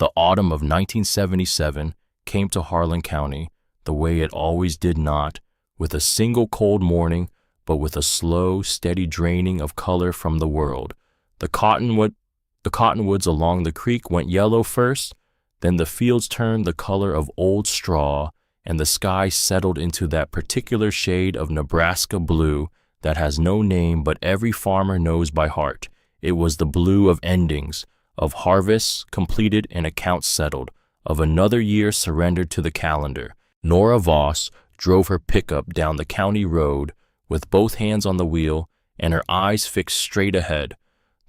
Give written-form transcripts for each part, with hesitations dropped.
The autumn of 1977 came to Harlan County the way it always did, not with a single cold morning, but with a slow, steady draining of color from the world. The cottonwoods along the creek went yellow first, then the fields turned the color of old straw, and the sky settled into that particular shade of Nebraska blue that has no name but every farmer knows by heart. It was the blue of endings, of harvests completed and accounts settled, of another year surrendered to the calendar. Nora Voss drove her pickup down the county road with both hands on the wheel and her eyes fixed straight ahead.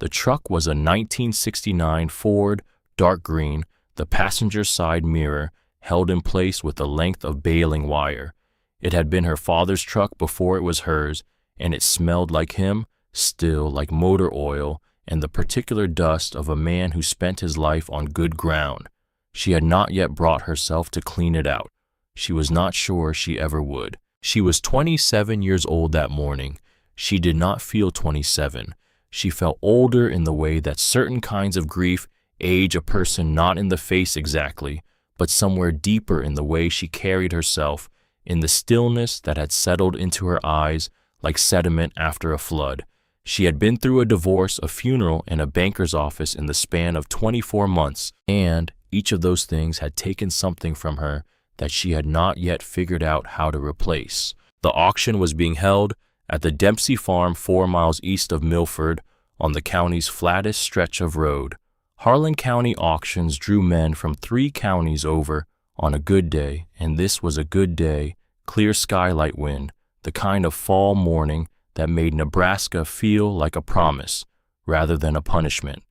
The truck was a 1969 Ford, dark green, the passenger side mirror held in place with a length of baling wire. It had been her father's truck before it was hers, and it smelled like him, still like motor oil and the particular dust of a man who spent his life on good ground. She had not yet brought herself to clean it out. She was not sure she ever would. She was 27 years old that morning. She did not feel 27. She felt older in the way that certain kinds of grief age a person not in the face exactly, but somewhere deeper in the way she carried herself, in the stillness that had settled into her eyes like sediment after a flood. She had been through a divorce, a funeral, and a banker's office in the span of 24 months, and each of those things had taken something from her that she had not yet figured out how to replace. The auction was being held at the Dempsey Farm 4 miles east of Milford on the county's flattest stretch of road. Harlan County auctions drew men from 3 counties over on a good day, and this was a good day, clear skylight wind, the kind of fall morning that made Nebraska feel like a promise rather than a punishment.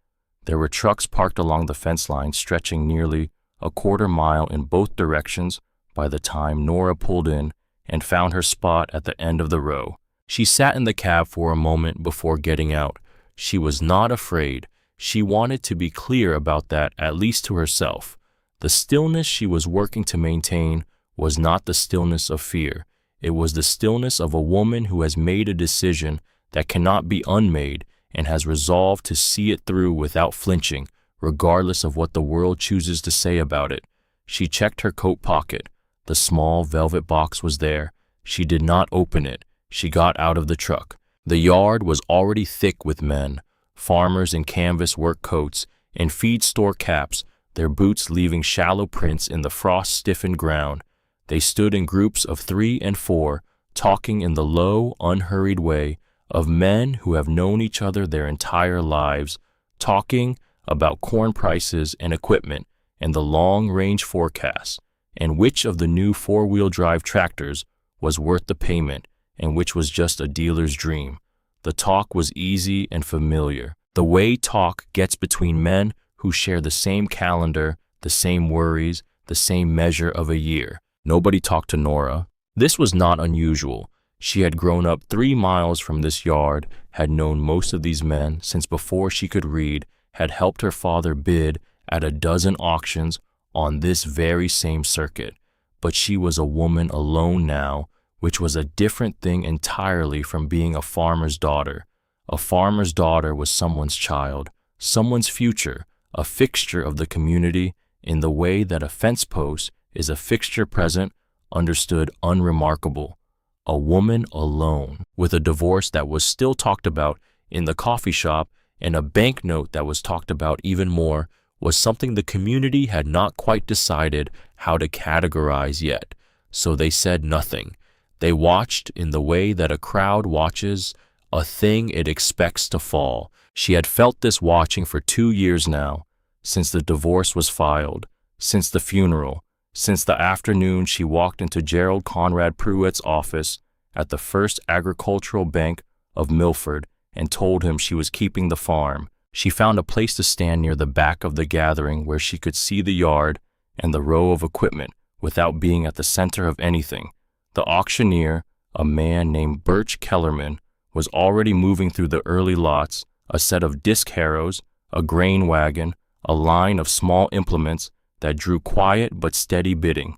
There were trucks parked along the fence line stretching nearly a quarter mile in both directions by the time Nora pulled in and found her spot at the end of the row. She sat in the cab for a moment before getting out. She was not afraid. She wanted to be clear about that, at least to herself. The stillness she was working to maintain was not the stillness of fear. It was the stillness of a woman who has made a decision that cannot be unmade and has resolved to see it through without flinching, regardless of what the world chooses to say about it. She checked her coat pocket. The small velvet box was there. She did not open it. She got out of the truck. The yard was already thick with men, farmers in canvas work coats and feed store caps, their boots leaving shallow prints in the frost-stiffened ground. They stood in groups of 3 and 4, talking in the low, unhurried way of men who have known each other their entire lives, talking about corn prices and equipment and the long-range forecasts, and which of the new 4-wheel drive tractors was worth the payment and which was just a dealer's dream. The talk was easy and familiar, the way talk gets between men who share the same calendar, the same worries, the same measure of a year. Nobody talked to Nora. This was not unusual. She had grown up 3 miles from this yard, had known most of these men since before she could read, had helped her father bid at a dozen auctions on this very same circuit. But she was a woman alone now, which was a different thing entirely from being a farmer's daughter. A farmer's daughter was someone's child, someone's future, a fixture of the community in the way that a fence post is a fixture present, understood unremarkable. A woman alone, with a divorce that was still talked about in the coffee shop and a banknote that was talked about even more, was something the community had not quite decided how to categorize yet. So they said nothing. They watched in the way that a crowd watches a thing it expects to fall. She had felt this watching for 2 years now, since the divorce was filed, since the funeral, since the afternoon she walked into Gerald Conrad Pruitt's office at the First Agricultural Bank of Milford and told him she was keeping the farm. She found a place to stand near the back of the gathering where she could see the yard and the row of equipment without being at the center of anything. The auctioneer, a man named Birch Kellerman, was already moving through the early lots, a set of disc harrows, a grain wagon, a line of small implements that drew quiet but steady bidding.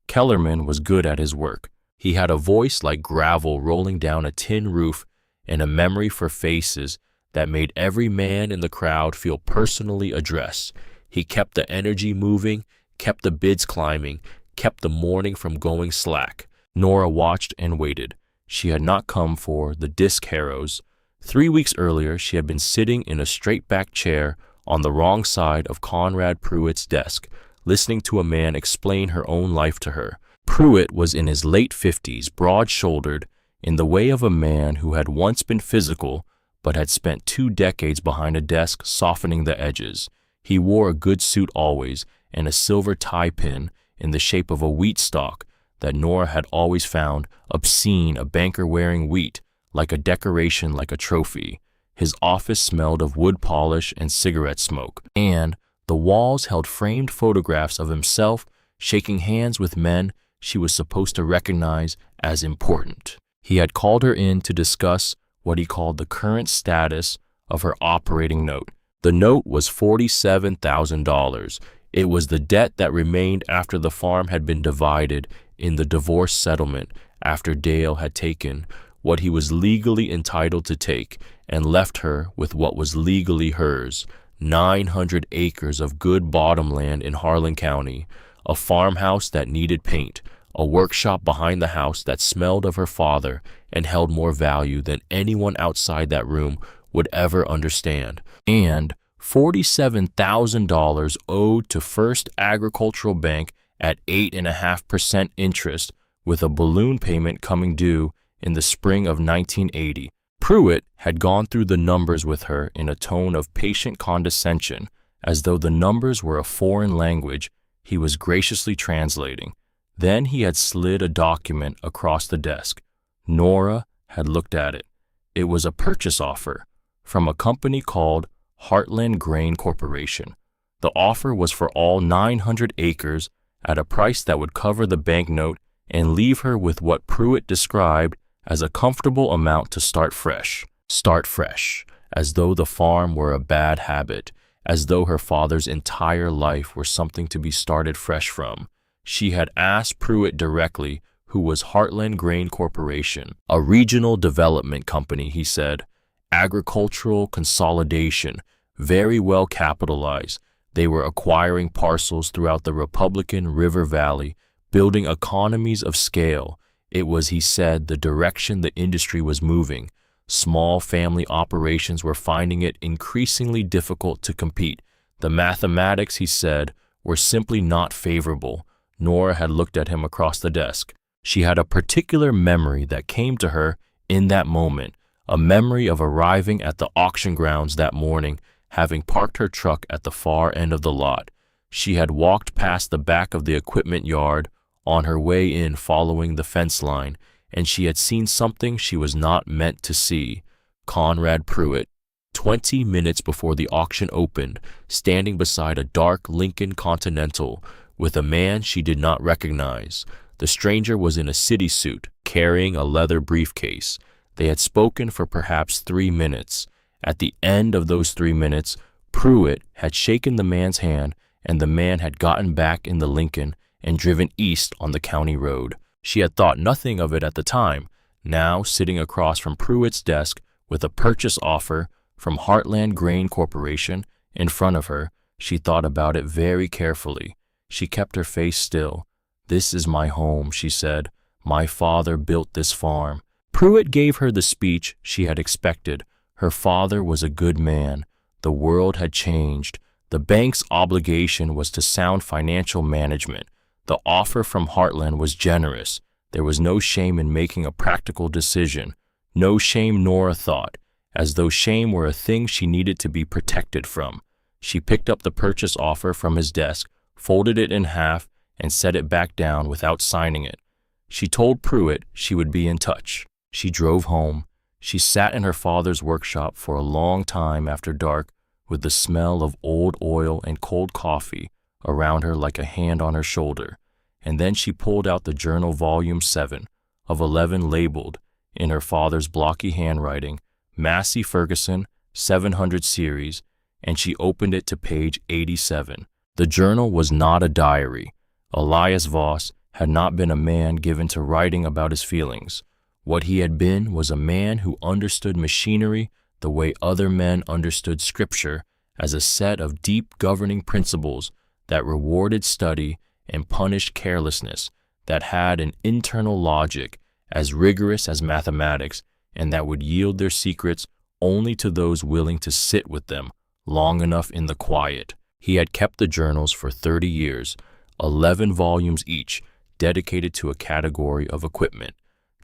Kellerman was good at his work. He had a voice like gravel rolling down a tin roof and a memory for faces that made every man in the crowd feel personally addressed. He kept the energy moving, kept the bids climbing, kept the morning from going slack. Nora watched and waited. She had not come for the disc harrows. 3 weeks earlier, she had been sitting in a straight-back chair on the wrong side of Conrad Pruitt's desk, listening to a man explain her own life to her. Pruitt was in his late 50s, broad-shouldered, in the way of a man who had once been physical, but had spent 2 decades behind a desk softening the edges. He wore a good suit always, and a silver tie pin in the shape of a wheat stalk that Nora had always found obscene, a banker wearing wheat, like a decoration, like a trophy. His office smelled of wood polish and cigarette smoke, and the walls held framed photographs of himself shaking hands with men she was supposed to recognize as important. He had called her in to discuss what he called the current status of her operating note. The note was $47,000. It was the debt that remained after the farm had been divided in the divorce settlement after Dale had taken what he was legally entitled to take and left her with what was legally hers, 900 acres of good bottomland in Harlan County, a farmhouse that needed paint, a workshop behind the house that smelled of her father and held more value than anyone outside that room would ever understand, and $47,000 owed to First Agricultural Bank at 8.5% interest, with a balloon payment coming due in the spring of 1980. Pruitt had gone through the numbers with her in a tone of patient condescension, as though the numbers were a foreign language he was graciously translating. Then he had slid a document across the desk. Nora had looked at it. It was a purchase offer from a company called Heartland Grain Corporation. The offer was for all 900 acres at a price that would cover the banknote and leave her with what Pruitt described as a comfortable amount to start fresh. Start fresh, as though the farm were a bad habit, as though her father's entire life were something to be started fresh from. She had asked Pruitt directly who was Heartland Grain Corporation, a regional development company, he said. Agricultural consolidation, very well capitalized. They were acquiring parcels throughout the Republican River Valley, building economies of scale. It was, he said, the direction the industry was moving. Small family operations were finding it increasingly difficult to compete. The mathematics, he said, were simply not favorable. Nora had looked at him across the desk. She had a particular memory that came to her in that moment, a memory of arriving at the auction grounds that morning, having parked her truck at the far end of the lot. She had walked past the back of the equipment yard on her way in following the fence line, and she had seen something she was not meant to see. Conrad Pruitt, 20 minutes before the auction opened, standing beside a dark Lincoln Continental with a man she did not recognize. The stranger was in a city suit, carrying a leather briefcase. They had spoken for perhaps 3 minutes. At the end of those 3 minutes, Pruitt had shaken the man's hand, and the man had gotten back in the Lincoln and driven east on the county road. She had thought nothing of it at the time. Now, sitting across from Pruitt's desk with a purchase offer from Heartland Grain Corporation in front of her, she thought about it very carefully. She kept her face still. "This is my home," she said. "My father built this farm." Pruitt gave her the speech she had expected. Her father was a good man. The world had changed. The bank's obligation was to sound financial management. The offer from Heartland was generous. There was no shame in making a practical decision. No shame, Nora thought, as though shame were a thing she needed to be protected from. She picked up the purchase offer from his desk, folded it in half, and set it back down without signing it. She told Pruitt she would be in touch. She drove home. She sat in her father's workshop for a long time after dark, with the smell of old oil and cold coffee around her like a hand on her shoulder, and then she pulled out the journal volume 7 of 11 labeled, in her father's blocky handwriting, Massey Ferguson 700 series, and she opened it to page 87. The journal was not a diary. Elias Voss had not been a man given to writing about his feelings. What he had been was a man who understood machinery the way other men understood scripture, as a set of deep governing principles that rewarded study and punished carelessness, that had an internal logic as rigorous as mathematics, and that would yield their secrets only to those willing to sit with them long enough in the quiet. He had kept the journals for 30 years, 11 volumes each, dedicated to a category of equipment: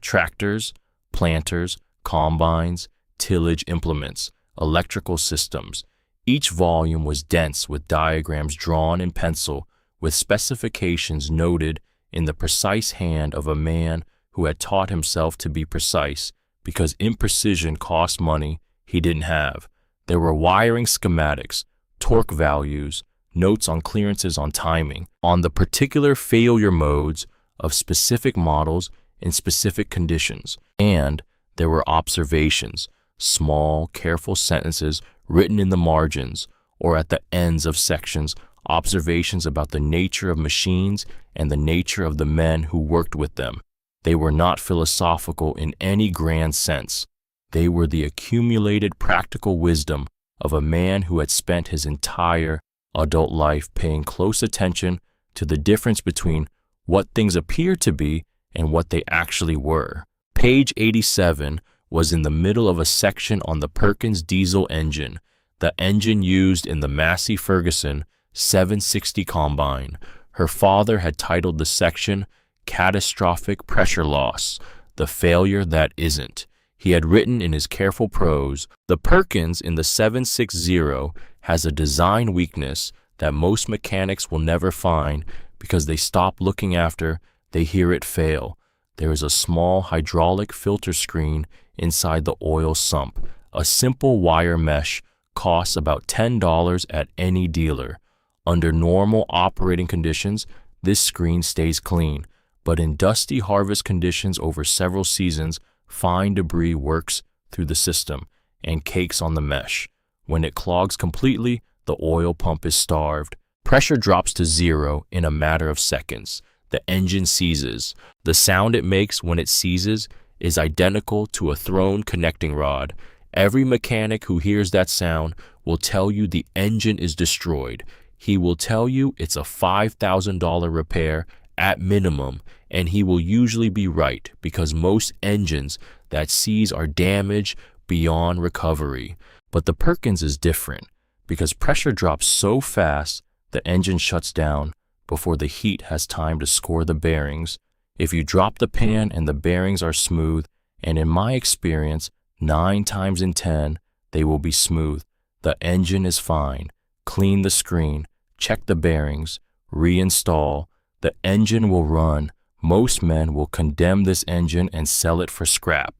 tractors, planters, combines, tillage implements, electrical systems. Each volume was dense with diagrams drawn in pencil, with specifications noted in the precise hand of a man who had taught himself to be precise, because imprecision cost money he didn't have. There were wiring schematics, torque values, notes on clearances, on timing, on the particular failure modes of specific models in specific conditions. And there were observations, small, careful sentences written in the margins or at the ends of sections, observations about the nature of machines and the nature of the men who worked with them. They were not philosophical in any grand sense. They were the accumulated practical wisdom of a man who had spent his entire adult life paying close attention to the difference between what things appeared to be and what they actually were. Page 87 was in the middle of a section on the Perkins diesel engine, the engine used in the Massey Ferguson 760 combine. Her father had titled the section "Catastrophic Pressure Loss, the Failure That Isn't." He had written in his careful prose, "The Perkins in the 760 has a design weakness that most mechanics will never find because they stop looking after they hear it fail. There is a small hydraulic filter screen inside the oil sump. A simple wire mesh costs about $10 at any dealer. Under normal operating conditions, this screen stays clean, but in dusty harvest conditions over several seasons, fine debris works through the system and cakes on the mesh. When it clogs completely, the oil pump is starved. Pressure drops to zero in a matter of seconds. The engine seizes. The sound it makes when it seizes is identical to a thrown connecting rod. Every mechanic who hears that sound will tell you the engine is destroyed. He will tell you it's a $5,000 repair at minimum, and he will usually be right, because most engines that seize are damaged beyond recovery. But the Perkins is different, because pressure drops so fast the engine shuts down before the heat has time to score the bearings. If you drop the pan and the bearings are smooth, and in my experience, 9 times in 10, they will be smooth, the engine is fine. Clean the screen, check the bearings, reinstall, the engine will run. Most men will condemn this engine and sell it for scrap.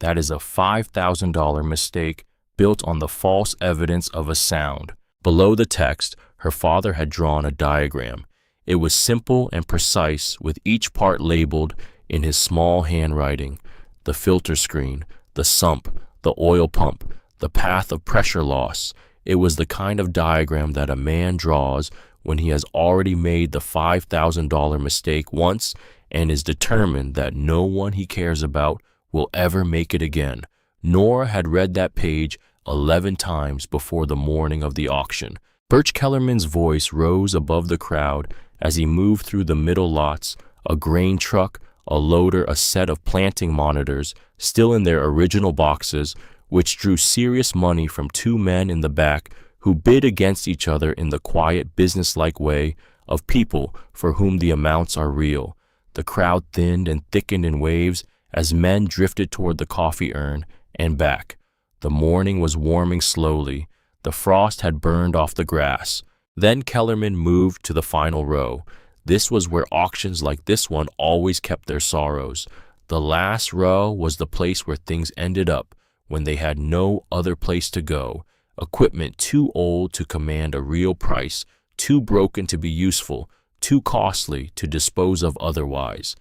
That is a $5,000 mistake built on the false evidence of a sound. Below the text, her father had drawn a diagram. It was simple and precise, with each part labeled in his small handwriting: the filter screen, the sump, the oil pump, the path of pressure loss. It was the kind of diagram that a man draws when he has already made the $5,000 mistake once and is determined that no one he cares about will ever make it again. Nora had read that page 11 times before the morning of the auction. Birch Kellerman's voice rose above the crowd as he moved through the middle lots, a grain truck, a loader, a set of planting monitors, still in their original boxes, which drew serious money from 2 men in the back who bid against each other in the quiet, businesslike way of people for whom the amounts are real. The crowd thinned and thickened in waves as men drifted toward the coffee urn and back. The morning was warming slowly. The frost had burned off the grass. Then Kellerman moved to the final row. This was where auctions like this one always kept their sorrows. The last row was the place where things ended up when they had no other place to go. Equipment too old to command a real price, too broken to be useful, too costly to dispose of otherwise.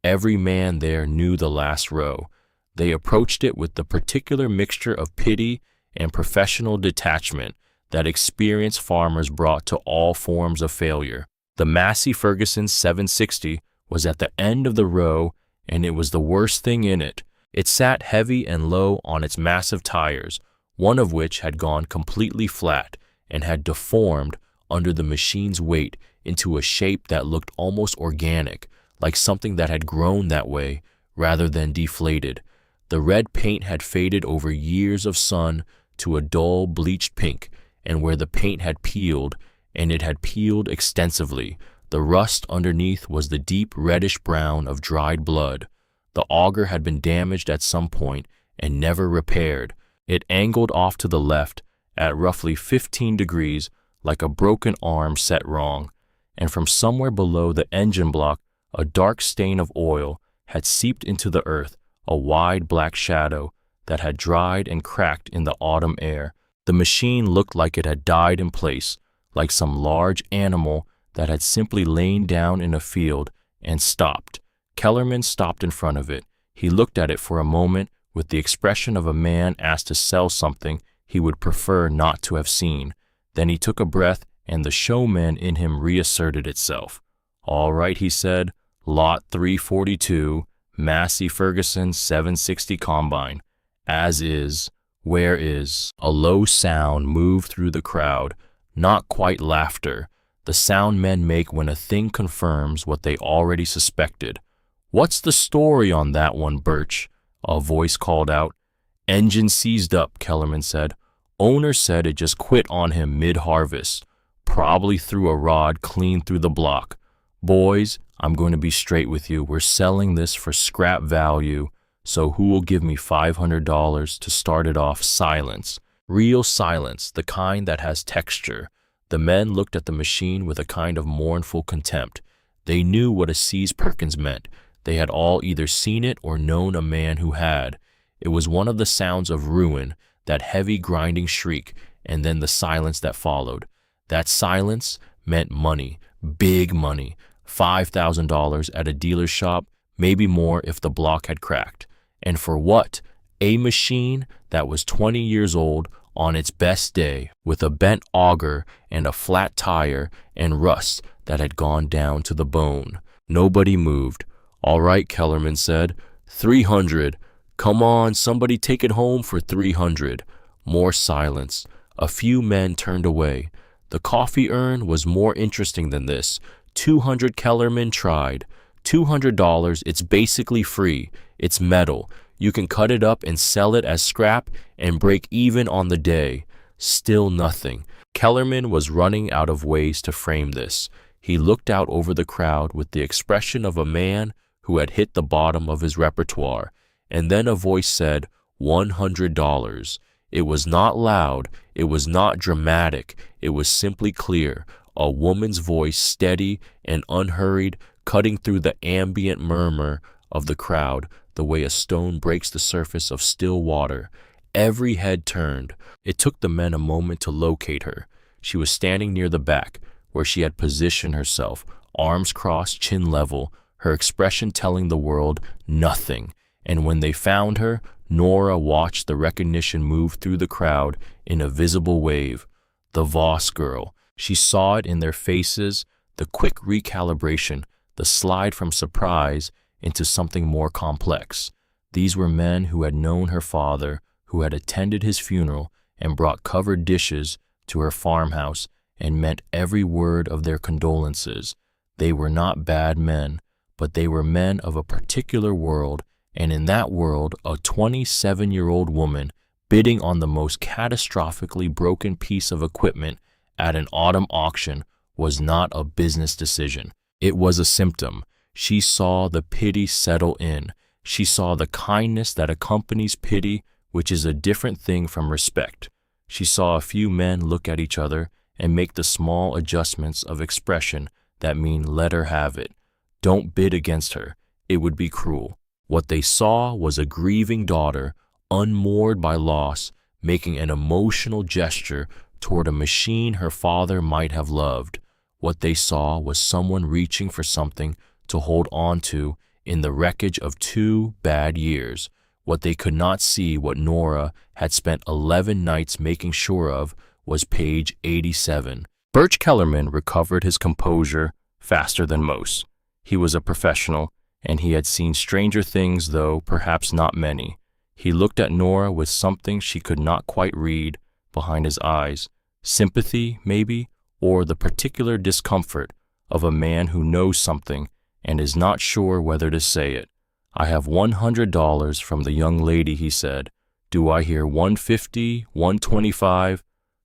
Every man there knew the last row. They approached it with the particular mixture of pity and professional detachment that experienced farmers brought to all forms of failure. The Massey Ferguson 760 was at the end of the row, and it was the worst thing in it. It sat heavy and low on its massive tires, one of which had gone completely flat, and had deformed under the machine's weight into a shape that looked almost organic, like something that had grown that way rather than deflated. The red paint had faded over years of sun to a dull, bleached pink, and where the paint had peeled, and it had peeled extensively, the rust underneath was the deep reddish brown of dried blood. The auger had been damaged at some point and never repaired. It angled off to the left at roughly 15 degrees like a broken arm set wrong, and from somewhere below the engine block a dark stain of oil had seeped into the earth, a wide black shadow that had dried and cracked in the autumn air. The machine looked like it had died in place, like some large animal that had simply lain down in a field and stopped. Kellerman stopped in front of it. He looked at it for a moment with the expression of a man asked to sell something he would prefer not to have seen. Then he took a breath, and the showman in him reasserted itself. "All right," he said, "Lot 342, Massey Ferguson 760 Combine. As is. Where is?" A low sound moved through the crowd, not quite laughter, the sound men make when a thing confirms what they already suspected. "What's the story on that one, Birch?" a voice called out. "Engine seized up," Kellerman said. "Owner said it just quit on him mid-harvest. Probably threw a rod clean through the block. Boys, I'm going to be straight with you. We're selling this for scrap value, so who will give me $500 to start it off?" Silence. Real silence, the kind that has texture. The men looked at the machine with a kind of mournful contempt. They knew what a Sears Perkins meant. They had all either seen it or known a man who had. It was one of the sounds of ruin, that heavy grinding shriek, and then the silence that followed. That silence meant money, big money, $5,000 at a dealer's shop, maybe more if the block had cracked. And for what? A machine that was 20 years old on its best day, with a bent auger and a flat tire and rust that had gone down to the bone. Nobody moved. "All right," Kellerman said, 300. "Come on, somebody take it home for 300. More silence. A few men turned away. The coffee urn was more interesting than this. 200, Kellerman tried. $200, it's basically free. It's metal. You can cut it up and sell it as scrap and break even on the day." Still nothing. Kellerman was running out of ways to frame this. He looked out over the crowd with the expression of a man who had hit the bottom of his repertoire, and then a voice said, $100. It was not loud, it was not dramatic, it was simply clear, a woman's voice, steady and unhurried, cutting through the ambient murmur of the crowd the way a stone breaks the surface of still water. Every head turned. It took the men a moment to locate her. She was standing near the back, where she had positioned herself, arms crossed, chin level, her expression telling the world nothing. And when they found her, Nora watched the recognition move through the crowd in a visible wave. The Voss girl. She saw it in their faces, the quick recalibration, the slide from surprise into something more complex. These were men who had known her father, who had attended his funeral and brought covered dishes to her farmhouse and meant every word of their condolences. They were not bad men, but they were men of a particular world, and in that world, a 27-year-old woman bidding on the most catastrophically broken piece of equipment at an autumn auction was not a business decision. It was a symptom. She saw the pity settle in. She saw the kindness that accompanies pity, which is a different thing from respect. She saw a few men look at each other and make the small adjustments of expression that mean let her have it. Don't bid against her. It would be cruel. What they saw was a grieving daughter, unmoored by loss, making an emotional gesture toward a machine her father might have loved. What they saw was someone reaching for something to hold on to in the wreckage of 2 bad years. What they could not see, what Nora had spent 11 nights making sure of, was page 87. Birch Kellerman recovered his composure faster than most. He was a professional, and he had seen stranger things, though perhaps not many. He looked at Nora with something she could not quite read behind his eyes. Sympathy, maybe, or the particular discomfort of a man who knows something and is not sure whether to say it. "I have $100 from the young lady," he said. "Do I hear 150, 125?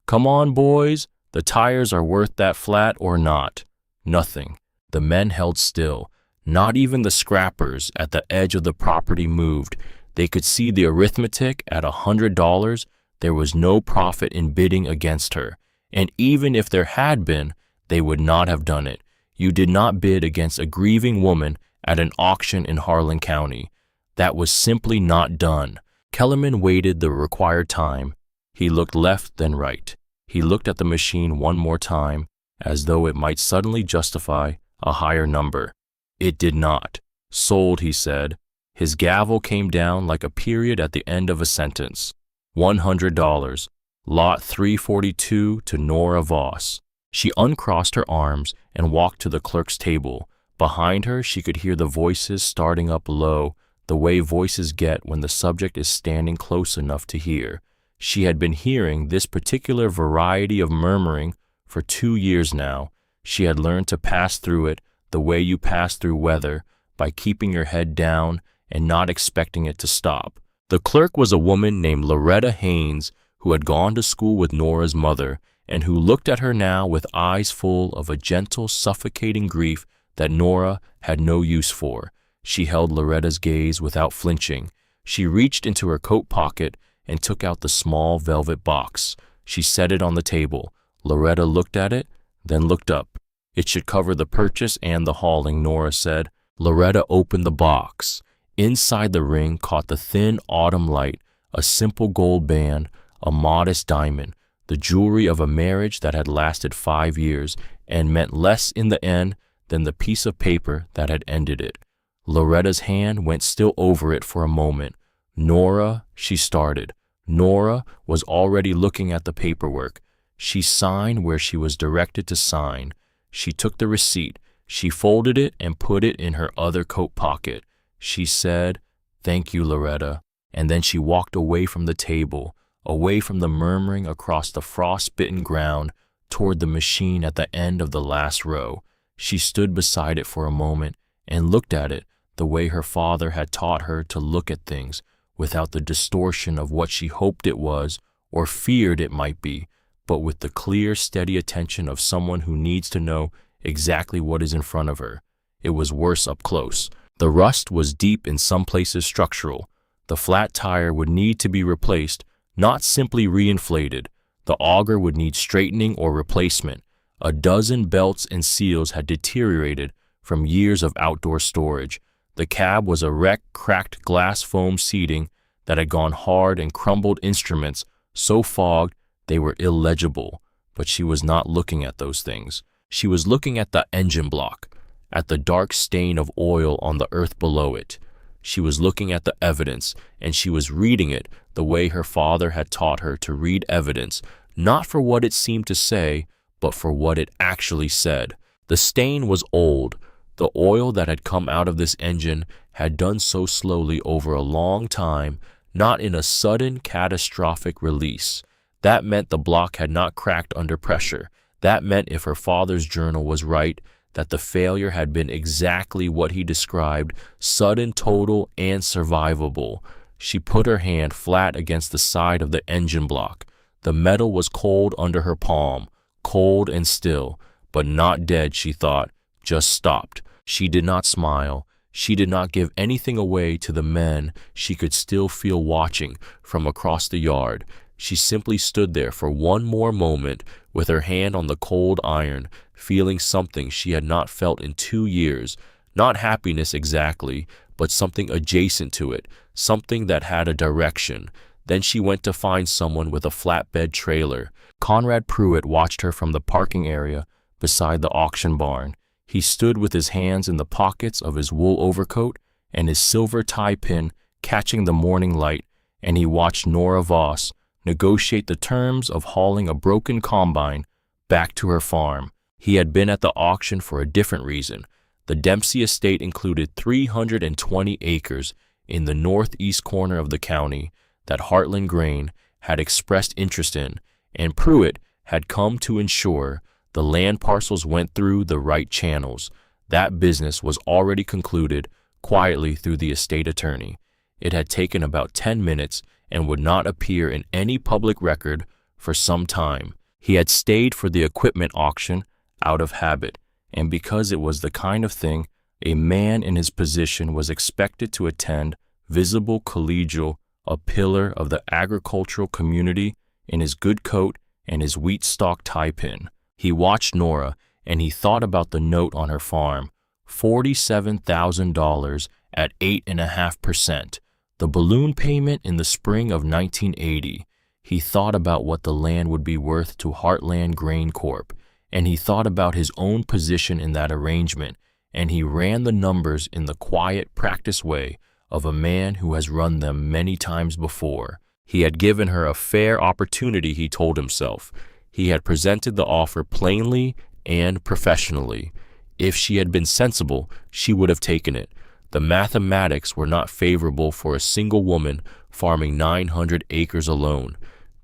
Come on, boys, the tires are worth that flat or not." Nothing. The men held still. Not even the scrappers at the edge of the property moved. They could see the arithmetic. At $100, there was no profit in bidding against her. And even if there had been, they would not have done it. You did not bid against a grieving woman at an auction in Harlan County. That was simply not done. Kellerman waited the required time. He looked left, then right. He looked at the machine one more time, as though it might suddenly justify a higher number. It did not. "Sold," he said. His gavel came down like a period at the end of a sentence. $100. Lot 342 to Nora Voss. She uncrossed her arms and walked to the clerk's table. Behind her, she could hear the voices starting up low, the way voices get when the subject is standing close enough to hear. She had been hearing this particular variety of murmuring for 2 years now. She had learned to pass through it the way you pass through weather, by keeping your head down and not expecting it to stop. The clerk was a woman named Loretta Haynes, who had gone to school with Nora's mother, and who looked at her now with eyes full of a gentle, suffocating grief that Nora had no use for. She held Loretta's gaze without flinching. She reached into her coat pocket and took out the small velvet box. She set it on the table. Loretta looked at it, then looked up. "It should cover the purchase and the hauling," Nora said. Loretta opened the box. Inside the ring caught the thin autumn light, a simple gold band, a modest diamond, the jewelry of a marriage that had lasted 5 years and meant less in the end than the piece of paper that had ended it. Loretta's hand went still over it for a moment. "Nora," she started. Nora was already looking at the paperwork. She signed where she was directed to sign. She took the receipt. She folded it and put it in her other coat pocket. She said, "Thank you, Loretta," and then she walked away from the table, away from the murmuring across the frost-bitten ground toward the machine at the end of the last row. She stood beside it for a moment and looked at it the way her father had taught her to look at things, without the distortion of what she hoped it was or feared it might be, but with the clear, steady attention of someone who needs to know exactly what is in front of her. It was worse up close. The rust was deep, in some places structural. The flat tire would need to be replaced, not simply reinflated. The auger would need straightening or replacement. A dozen belts and seals had deteriorated from years of outdoor storage. The cab was a wreck, cracked glass foam seating that had gone hard, and crumbled instruments so fogged they were illegible. But she was not looking at those things. She was looking at the engine block, at the dark stain of oil on the earth below it. She was looking at the evidence, and she was reading it the way her father had taught her to read evidence, not for what it seemed to say, but for what it actually said. The stain was old. The oil that had come out of this engine had done so slowly over a long time, not in a sudden, catastrophic release. That meant the block had not cracked under pressure. That meant, if her father's journal was right, that the failure had been exactly what he described, sudden, total, and survivable. She put her hand flat against the side of the engine block. The metal was cold under her palm, cold and still, but not dead, she thought, just stopped. She did not smile. She did not give anything away to the men she could still feel watching from across the yard. She simply stood there for one more moment with her hand on the cold iron, feeling something she had not felt in 2 years. Not happiness exactly, but something adjacent to it, something that had a direction. Then she went to find someone with a flatbed trailer. Conrad Pruitt watched her from the parking area beside the auction barn. He stood with his hands in the pockets of his wool overcoat and his silver tie pin catching the morning light, and he watched Nora Voss negotiate the terms of hauling a broken combine back to her farm. He had been at the auction for a different reason. The Dempsey estate included 320 acres in the northeast corner of the county that Heartland Grain had expressed interest in, and Pruitt had come to ensure the land parcels went through the right channels. That business was already concluded quietly through the estate attorney. It had taken about 10 minutes and would not appear in any public record for some time. He had stayed for the equipment auction out of habit, and because it was the kind of thing a man in his position was expected to attend, visible, collegial, a pillar of the agricultural community in his good coat and his wheat stalk tie pin. He watched Nora, and he thought about the note on her farm, $47,000 at 8.5%, the balloon payment in the spring of 1980. He thought about what the land would be worth to Heartland Grain Corp., and he thought about his own position in that arrangement, and he ran the numbers in the quiet, practiced way of a man who has run them many times before. He had given her a fair opportunity, he told himself. He had presented the offer plainly and professionally. If she had been sensible, she would have taken it. The mathematics were not favorable for a single woman farming 900 acres alone.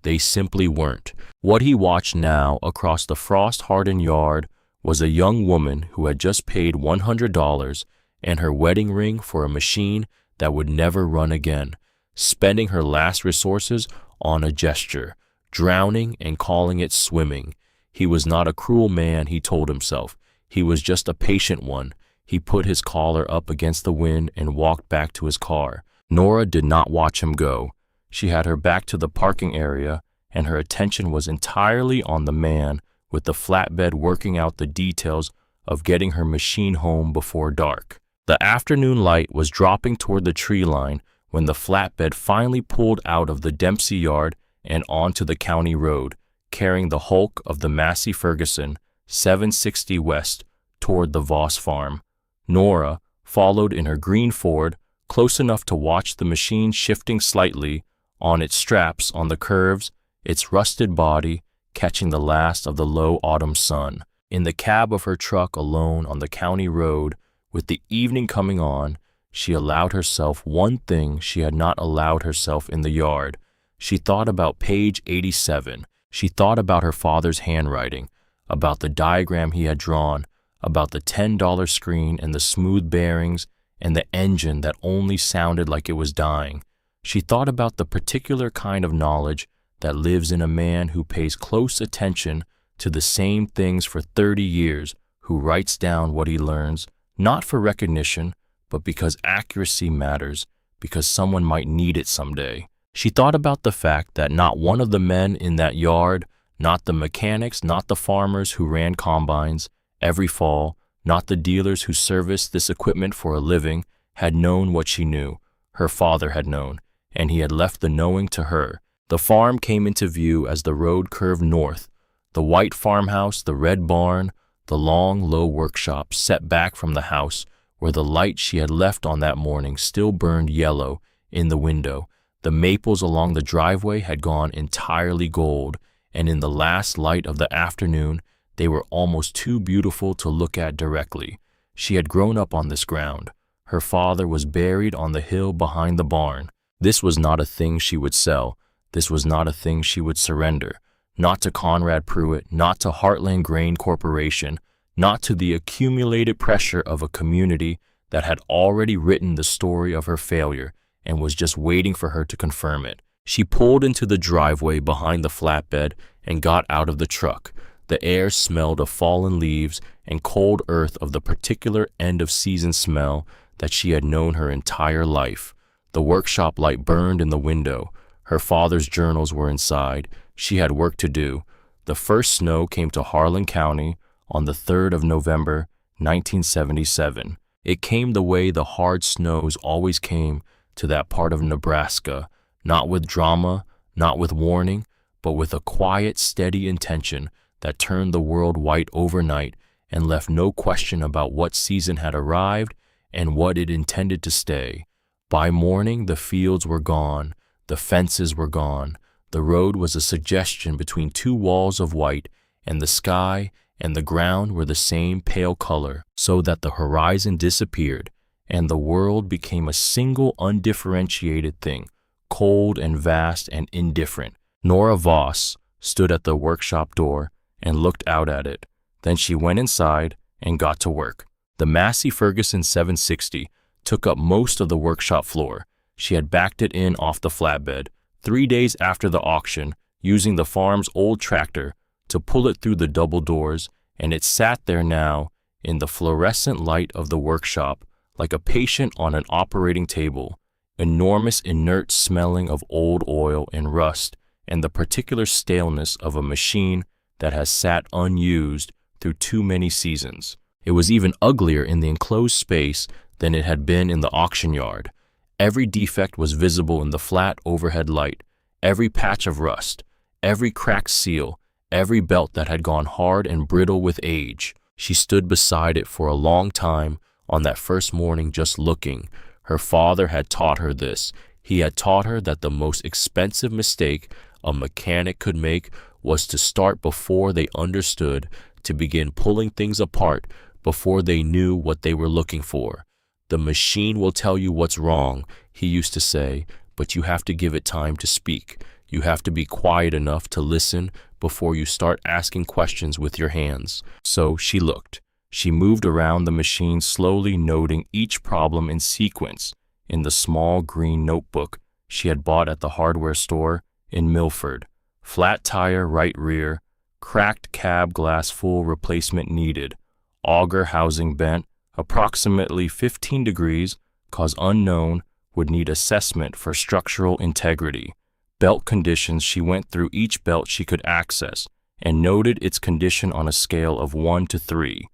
They simply weren't. What he watched now across the frost-hardened yard was a young woman who had just paid $100 and her wedding ring for a machine that would never run again, spending her last resources on a gesture, drowning and calling it swimming. He was not a cruel man, he told himself. He was just a patient one. He put his collar up against the wind and walked back to his car. Nora did not watch him go. She had her back to the parking area, and her attention was entirely on the man with the flatbed working out the details of getting her machine home before dark. The afternoon light was dropping toward the tree line when the flatbed finally pulled out of the Dempsey yard and onto the county road, carrying the hulk of the Massey Ferguson 760 West toward the Voss farm. Nora followed in her green Ford, close enough to watch the machine shifting slightly on its straps on the curves, its rusted body catching the last of the low autumn sun. In the cab of her truck alone on the county road, with the evening coming on, she allowed herself one thing she had not allowed herself in the yard. She thought about page 87. She thought about her father's handwriting, about the diagram he had drawn, about the $10 screen and the smooth bearings and the engine that only sounded like it was dying. She thought about the particular kind of knowledge that lives in a man who pays close attention to the same things for 30 years, who writes down what he learns, not for recognition, but because accuracy matters, because someone might need it someday. She thought about the fact that not one of the men in that yard, not the mechanics, not the farmers who ran combines every fall, not the dealers who serviced this equipment for a living, had known what she knew. Her father had known, and he had left the knowing to her. The farm came into view as the road curved north. The white farmhouse, the red barn, the long, low workshop set back from the house, where the light she had left on that morning still burned yellow in the window. The maples along the driveway had gone entirely gold, and in the last light of the afternoon, they were almost too beautiful to look at directly. She had grown up on this ground. Her father was buried on the hill behind the barn. This was not a thing she would sell. This was not a thing she would surrender. Not to Conrad Pruitt, not to Heartland Grain Corporation, not to the accumulated pressure of a community that had already written the story of her failure and was just waiting for her to confirm it. She pulled into the driveway behind the flatbed and got out of the truck. The air smelled of fallen leaves and cold earth, of the particular end-of-season smell that she had known her entire life. The workshop light burned in the window. Her father's journals were inside. She had work to do. The first snow came to Harlan County on the 3rd of November, 1977. It came the way the hard snows always came to that part of Nebraska, not with drama, not with warning, but with a quiet, steady intention that turned the world white overnight and left no question about what season had arrived and what it intended to stay. By morning, the fields were gone, the fences were gone, the road was a suggestion between two walls of white, and the sky and the ground were the same pale color, so that the horizon disappeared, and the world became a single undifferentiated thing, cold and vast and indifferent. Nora Voss, stood at the workshop door, and looked out at it. Then she went inside and got to work. The Massey Ferguson 760 took up most of the workshop floor. She had backed it in off the flatbed 3 days after the auction, using the farm's old tractor to pull it through the double doors, and it sat there now in the fluorescent light of the workshop like a patient on an operating table, enormous inert smelling of old oil and rust and the particular staleness of a machine that has sat unused through too many seasons. It was even uglier in the enclosed space than it had been in the auction yard. Every defect was visible in the flat overhead light, every patch of rust, every cracked seal, every belt that had gone hard and brittle with age. She stood beside it for a long time on that first morning just looking. Her father had taught her this. He had taught her that the most expensive mistake a mechanic could make was to start before they understood, to begin pulling things apart before they knew what they were looking for. The machine will tell you what's wrong, he used to say, but you have to give it time to speak. You have to be quiet enough to listen before you start asking questions with your hands. So she looked. She moved around the machine, slowly noting each problem in sequence in the small green notebook she had bought at the hardware store in Milford. Flat tire right rear, cracked cab glass full replacement needed, auger housing bent, approximately 15 degrees, cause unknown, would need assessment for structural integrity. Belt conditions, she went through each belt she could access and noted its condition on a scale of 1 to 3.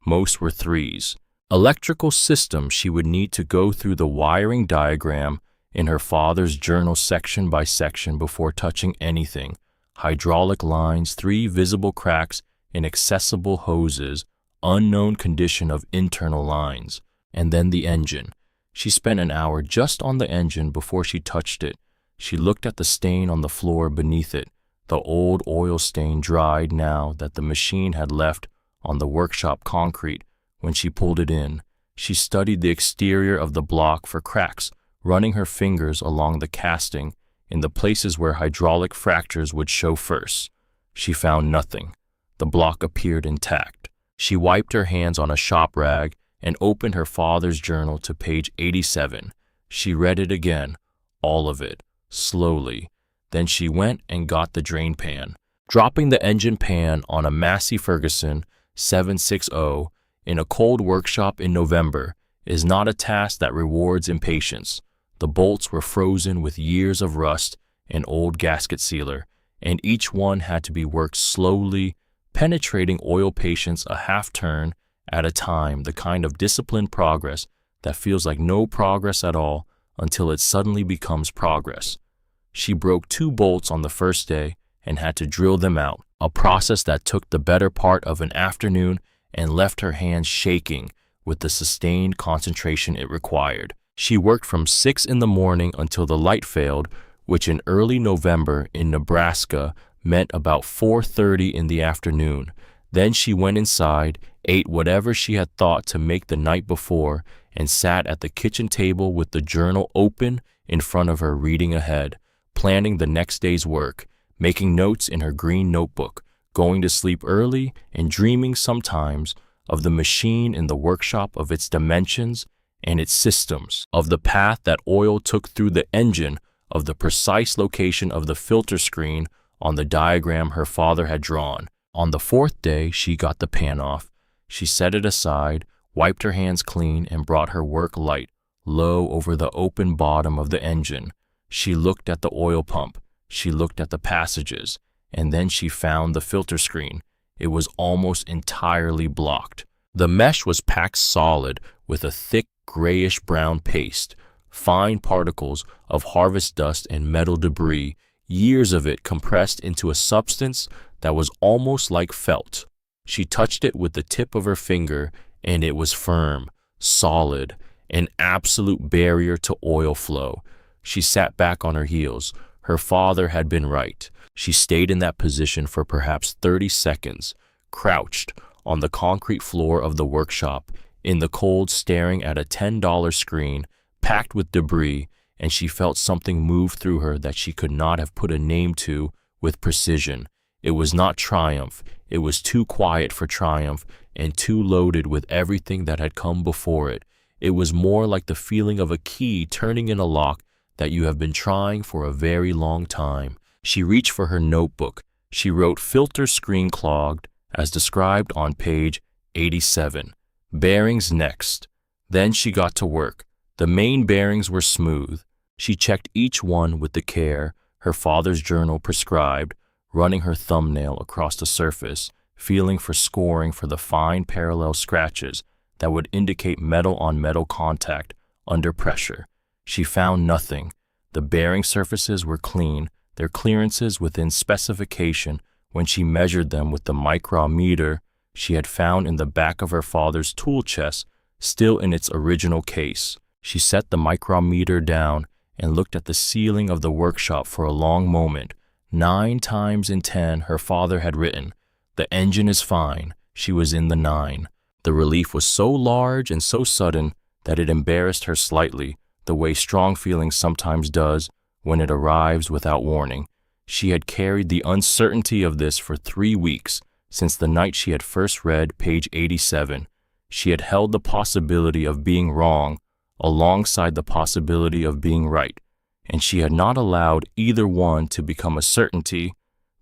Most were 3s. Electrical system, she would need to go through the wiring diagram in her father's journal section by section before touching anything. Hydraulic lines, 3 visible cracks in accessible hoses, unknown condition of internal lines, and then the engine. She spent an hour just on the engine before she touched it. She looked at the stain on the floor beneath it, the old oil stain dried now that the machine had left on the workshop concrete when she pulled it in. She studied the exterior of the block for cracks, running her fingers along the casting in the places where hydraulic fractures would show first. She found nothing. The block appeared intact. She wiped her hands on a shop rag and opened her father's journal to page 87. She read it again, all of it, slowly. Then she went and got the drain pan. Dropping the engine pan on a Massey Ferguson 760 in a cold workshop in November is not a task that rewards impatience. The bolts were frozen with years of rust and old gasket sealer, and each one had to be worked slowly, penetrating oil patience a half turn at a time, the kind of disciplined progress that feels like no progress at all until it suddenly becomes progress. She broke 2 bolts on the first day and had to drill them out, a process that took the better part of an afternoon and left her hands shaking with the sustained concentration it required. She worked from 6 in the morning until the light failed, which in early November in Nebraska meant about 4:30 in the afternoon. Then she went inside, ate whatever she had thought to make the night before, and sat at the kitchen table with the journal open in front of her, reading ahead, planning the next day's work, making notes in her green notebook, going to sleep early and dreaming sometimes of the machine in the workshop, of its dimensions and its systems, of the path that oil took through the engine, of the precise location of the filter screen on the diagram her father had drawn. On the 4th day, she got the pan off. She set it aside, wiped her hands clean, and brought her work light low over the open bottom of the engine. She looked at the oil pump. She looked at the passages, and then she found the filter screen. It was almost entirely blocked. The mesh was packed solid with a thick grayish-brown paste, fine particles of harvest dust and metal debris, years of it compressed into a substance that was almost like felt. She touched it with the tip of her finger, and it was firm, solid, an absolute barrier to oil flow. She sat back on her heels. Her father had been right. She stayed in that position for perhaps 30 seconds, crouched on the concrete floor of the workshop, in the cold, staring at a $10 screen packed with debris, and she felt something move through her that she could not have put a name to with precision. It was not triumph. It was too quiet for triumph and too loaded with everything that had come before it. It was more like the feeling of a key turning in a lock that you have been trying for a very long time. She reached for her notebook. She wrote filter screen clogged as described on page 87. Bearings next. Then she got to work. The main bearings were smooth. She checked each one with the care her father's journal prescribed, running her thumbnail across the surface, feeling for scoring for the fine parallel scratches that would indicate metal-on-metal contact under pressure. She found nothing. The bearing surfaces were clean, their clearances within specification when she measured them with the micrometer she had found in the back of her father's tool chest, still in its original case. She set the micrometer down and looked at the ceiling of the workshop for a long moment. 9 times in 10 her father had written, "The engine is fine." She was in the 9. The relief was so large and so sudden that it embarrassed her slightly, the way strong feeling sometimes does when it arrives without warning. She had carried the uncertainty of this for 3 weeks, since the night she had first read page 87. She had held the possibility of being wrong alongside the possibility of being right, and she had not allowed either one to become a certainty,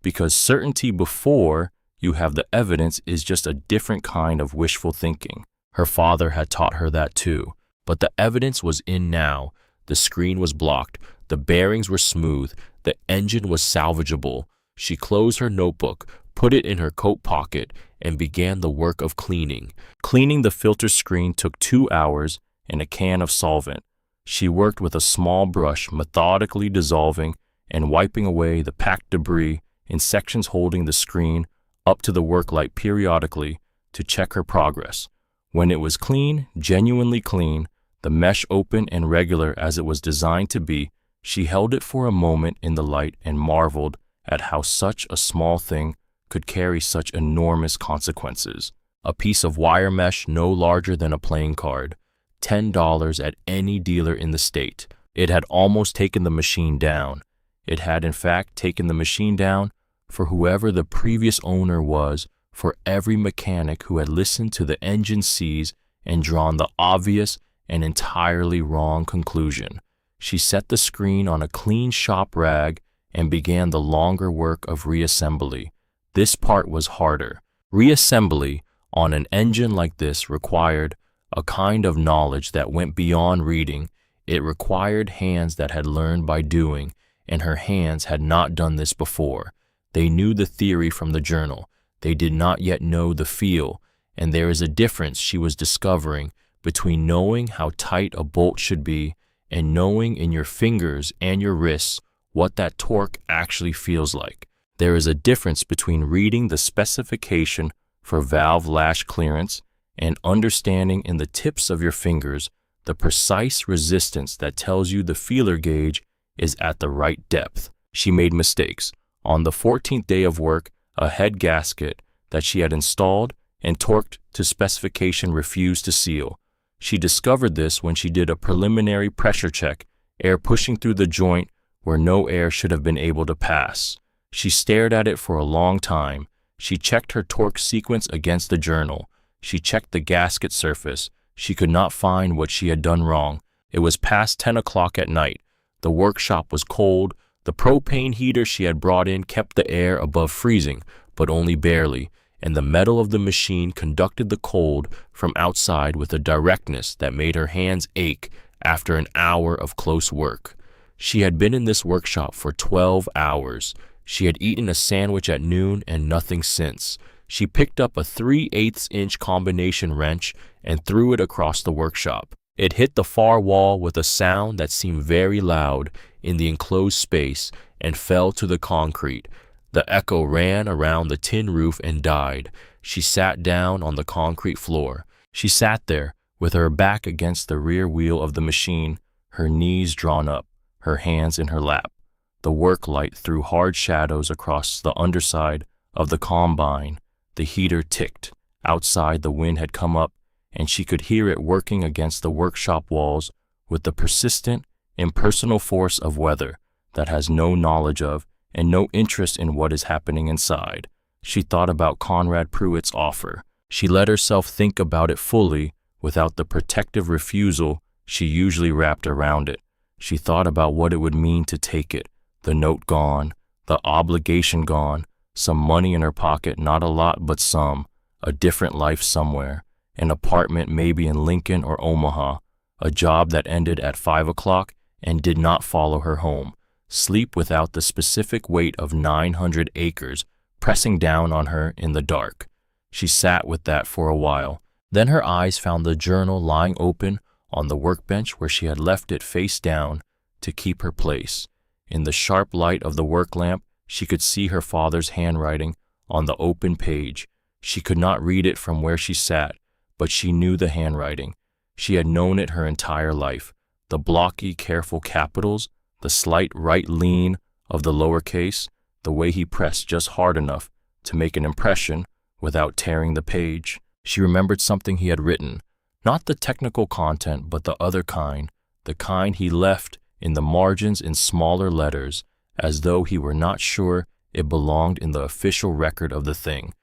because certainty before you have the evidence is just a different kind of wishful thinking. Her father had taught her that too, but the evidence was in now. The screen was blocked, the bearings were smooth, the engine was salvageable. She closed her notebook, put it in her coat pocket, and began the work of cleaning. Cleaning the filter screen took 2 hours and a can of solvent. She worked with a small brush, methodically dissolving and wiping away the packed debris in sections, holding the screen up to the work light periodically to check her progress. When it was clean, genuinely clean, the mesh open and regular as it was designed to be, she held it for a moment in the light and marveled at how such a small thing could carry such enormous consequences. A piece of wire mesh no larger than a playing card, $10 at any dealer in the state. It had almost taken the machine down. It had in fact taken the machine down for whoever the previous owner was, for every mechanic who had listened to the engine seize and drawn the obvious and entirely wrong conclusion. She set the screen on a clean shop rag and began the longer work of reassembly. This part was harder. Reassembly on an engine like this required a kind of knowledge that went beyond reading. It required hands that had learned by doing, and her hands had not done this before. They knew the theory from the journal. They did not yet know the feel, and there is a difference she was discovering between knowing how tight a bolt should be and knowing in your fingers and your wrists what that torque actually feels like. There is a difference between reading the specification for valve lash clearance and understanding in the tips of your fingers the precise resistance that tells you the feeler gauge is at the right depth. She made mistakes. On the 14th day of work, a head gasket that she had installed and torqued to specification refused to seal. She discovered this when she did a preliminary pressure check, air pushing through the joint where no air should have been able to pass. She stared at it for a long time. She checked her torque sequence against the journal. She checked the gasket surface. She could not find what she had done wrong. It was past 10 o'clock at night. The workshop was cold. The propane heater she had brought in kept the air above freezing, but only barely, and the metal of the machine conducted the cold from outside with a directness that made her hands ache after an hour of close work. She had been in this workshop for 12 hours. She had eaten a sandwich at noon and nothing since. She picked up a 3/8-inch combination wrench and threw it across the workshop. It hit the far wall with a sound that seemed very loud in the enclosed space and fell to the concrete. The echo ran around the tin roof and died. She sat down on the concrete floor. She sat there with her back against the rear wheel of the machine, her knees drawn up, her hands in her lap. The work light threw hard shadows across the underside of the combine. The heater ticked. Outside, the wind had come up, and she could hear it working against the workshop walls with the persistent, impersonal force of weather that has no knowledge of and no interest in what is happening inside. She thought about Conrad Pruitt's offer. She let herself think about it fully without the protective refusal she usually wrapped around it. She thought about what it would mean to take it, the note gone, the obligation gone, some money in her pocket, not a lot but some, a different life somewhere, an apartment maybe in Lincoln or Omaha, a job that ended at 5 o'clock and did not follow her home, sleep without the specific weight of 900 acres pressing down on her in the dark. She sat with that for a while. Then her eyes found the journal lying open on the workbench where she had left it face down to keep her place. In the sharp light of the work lamp, she could see her father's handwriting on the open page. She could not read it from where she sat, but she knew the handwriting. She had known it her entire life. The blocky, careful capitals, the slight right lean of the lowercase, the way he pressed just hard enough to make an impression without tearing the page. She remembered something he had written, not the technical content, but the other kind, the kind he left in the margins in smaller letters, as though he were not sure it belonged in the official record of the thing.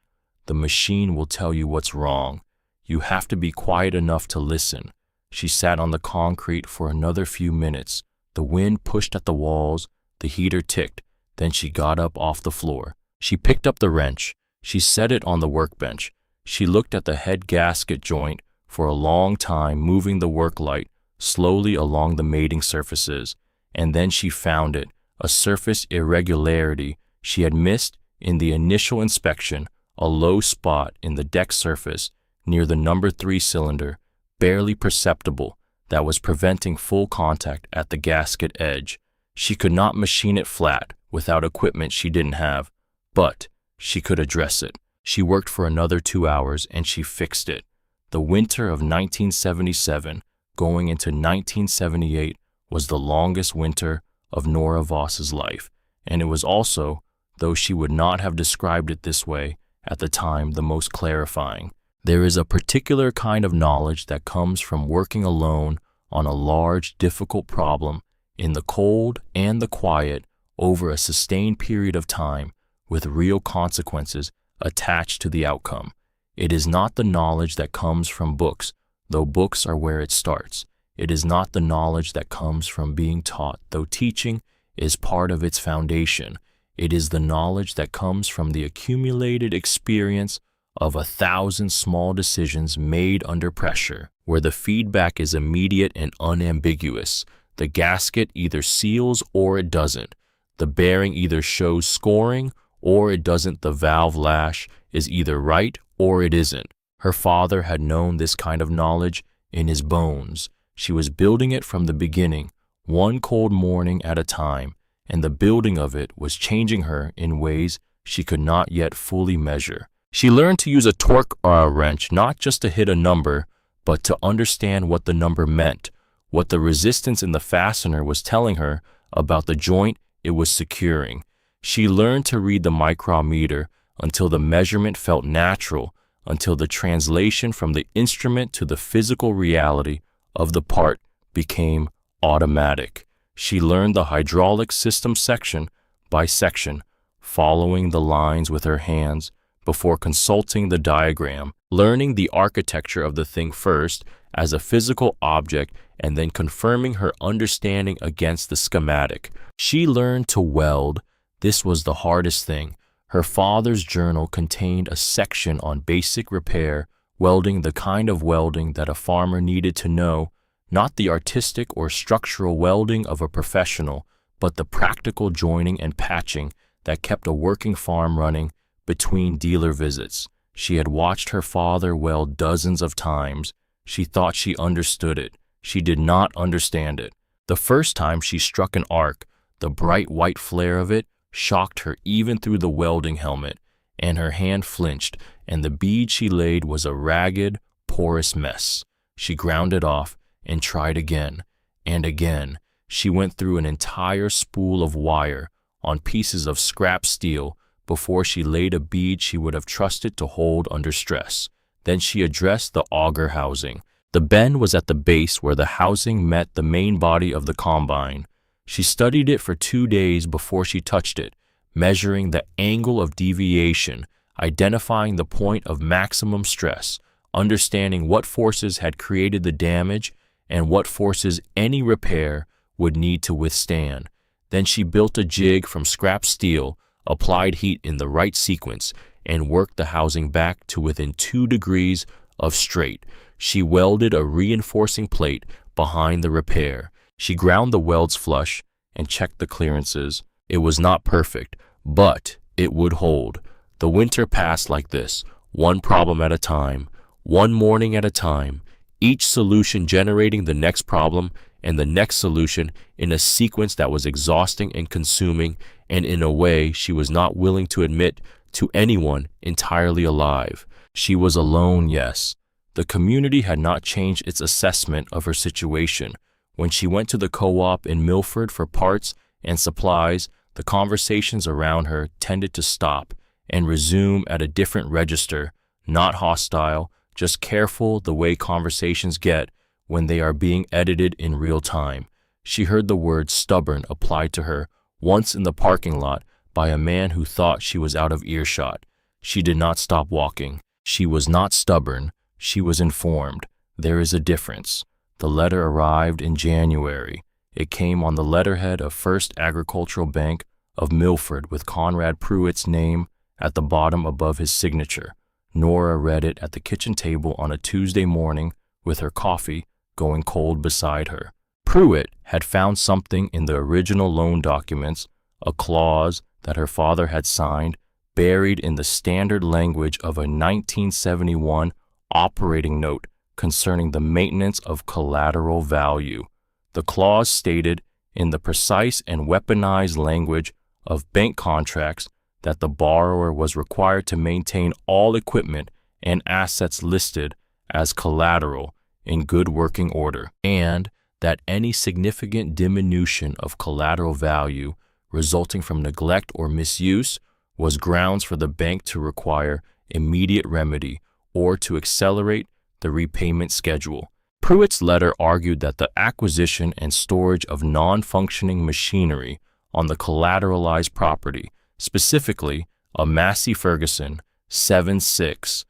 The machine will tell you what's wrong. You have to be quiet enough to listen. She sat on the concrete for another few minutes. The wind pushed at the walls, the heater ticked, then she got up off the floor. She picked up the wrench. She set it on the workbench. She looked at the head gasket joint for a long time, moving the work light slowly along the mating surfaces, and then she found it, a surface irregularity she had missed in the initial inspection, a low spot in the deck surface near the number 3 cylinder, barely perceptible, that was preventing full contact at the gasket edge. She could not machine it flat without equipment she didn't have, but she could address it. She worked for another 2 hours and she fixed it. The winter of 1977 going into 1978 was the longest winter of Nora Voss's life, and it was also, though she would not have described it this way at the time, the most clarifying. There is a particular kind of knowledge that comes from working alone on a large, difficult problem in the cold and the quiet over a sustained period of time with real consequences attached to the outcome. It is not the knowledge that comes from books, though books are where it starts. It is not the knowledge that comes from being taught, though teaching is part of its foundation. It is the knowledge that comes from the accumulated experience of 1,000 small decisions made under pressure, where the feedback is immediate and unambiguous. The gasket either seals or it doesn't. The bearing either shows scoring or it doesn't. The valve lash is either right or it isn't. Her father had known this kind of knowledge in his bones. She was building it from the beginning, one cold morning at a time, and the building of it was changing her in ways she could not yet fully measure. She learned to use a torque wrench not just to hit a number, but to understand what the number meant, what the resistance in the fastener was telling her about the joint it was securing. She learned to read the micrometer until the measurement felt natural, until the translation from the instrument to the physical reality of the part became automatic. She learned the hydraulic system section by section, following the lines with her hands before consulting the diagram, learning the architecture of the thing first as a physical object and then confirming her understanding against the schematic. She learned to weld. This was the hardest thing. Her father's journal contained a section on basic repair, welding, the kind of welding that a farmer needed to know, not the artistic or structural welding of a professional, but the practical joining and patching that kept a working farm running between dealer visits. She had watched her father weld dozens of times. She thought she understood it. She did not understand it. The first time she struck an arc, the bright white flare of it shocked her even through the welding helmet, and her hand flinched, and the bead she laid was a ragged, porous mess. She ground it off and tried again, and again. She went through an entire spool of wire on pieces of scrap steel before she laid a bead she would have trusted to hold under stress. Then she addressed the auger housing. The bend was at the base where the housing met the main body of the combine. She studied it for 2 days before she touched it, measuring the angle of deviation, identifying the point of maximum stress, understanding what forces had created the damage and what forces any repair would need to withstand. Then she built a jig from scrap steel, applied heat in the right sequence, and worked the housing back to within 2 degrees of straight. She welded a reinforcing plate behind the repair. She ground the welds flush and checked the clearances. It was not perfect, but it would hold. The winter passed like this, one problem at a time, one morning at a time, each solution generating the next problem and the next solution in a sequence that was exhausting and consuming, and in a way she was not willing to admit to anyone entirely alive. She was alone, yes. The community had not changed its assessment of her situation. When she went to the co-op in Milford for parts and supplies, the conversations around her tended to stop and resume at a different register, not hostile, just careful the way conversations get when they are being edited in real time. She heard the word stubborn applied to her once in the parking lot by a man who thought she was out of earshot. She did not stop walking. She was not stubborn. She was informed. There is a difference. The letter arrived in January. It came on the letterhead of First Agricultural Bank of Milford with Conrad Pruitt's name at the bottom above his signature. Nora read it at the kitchen table on a Tuesday morning with her coffee going cold beside her. Pruitt had found something in the original loan documents, a clause that her father had signed, buried in the standard language of a 1971 operating note concerning the maintenance of collateral value. The clause stated in the precise and weaponized language of bank contracts that the borrower was required to maintain all equipment and assets listed as collateral in good working order, and that any significant diminution of collateral value resulting from neglect or misuse was grounds for the bank to require immediate remedy or to accelerate the repayment schedule. Pruitt's letter argued that the acquisition and storage of non-functioning machinery on the collateralized property, specifically a Massey Ferguson 7.6,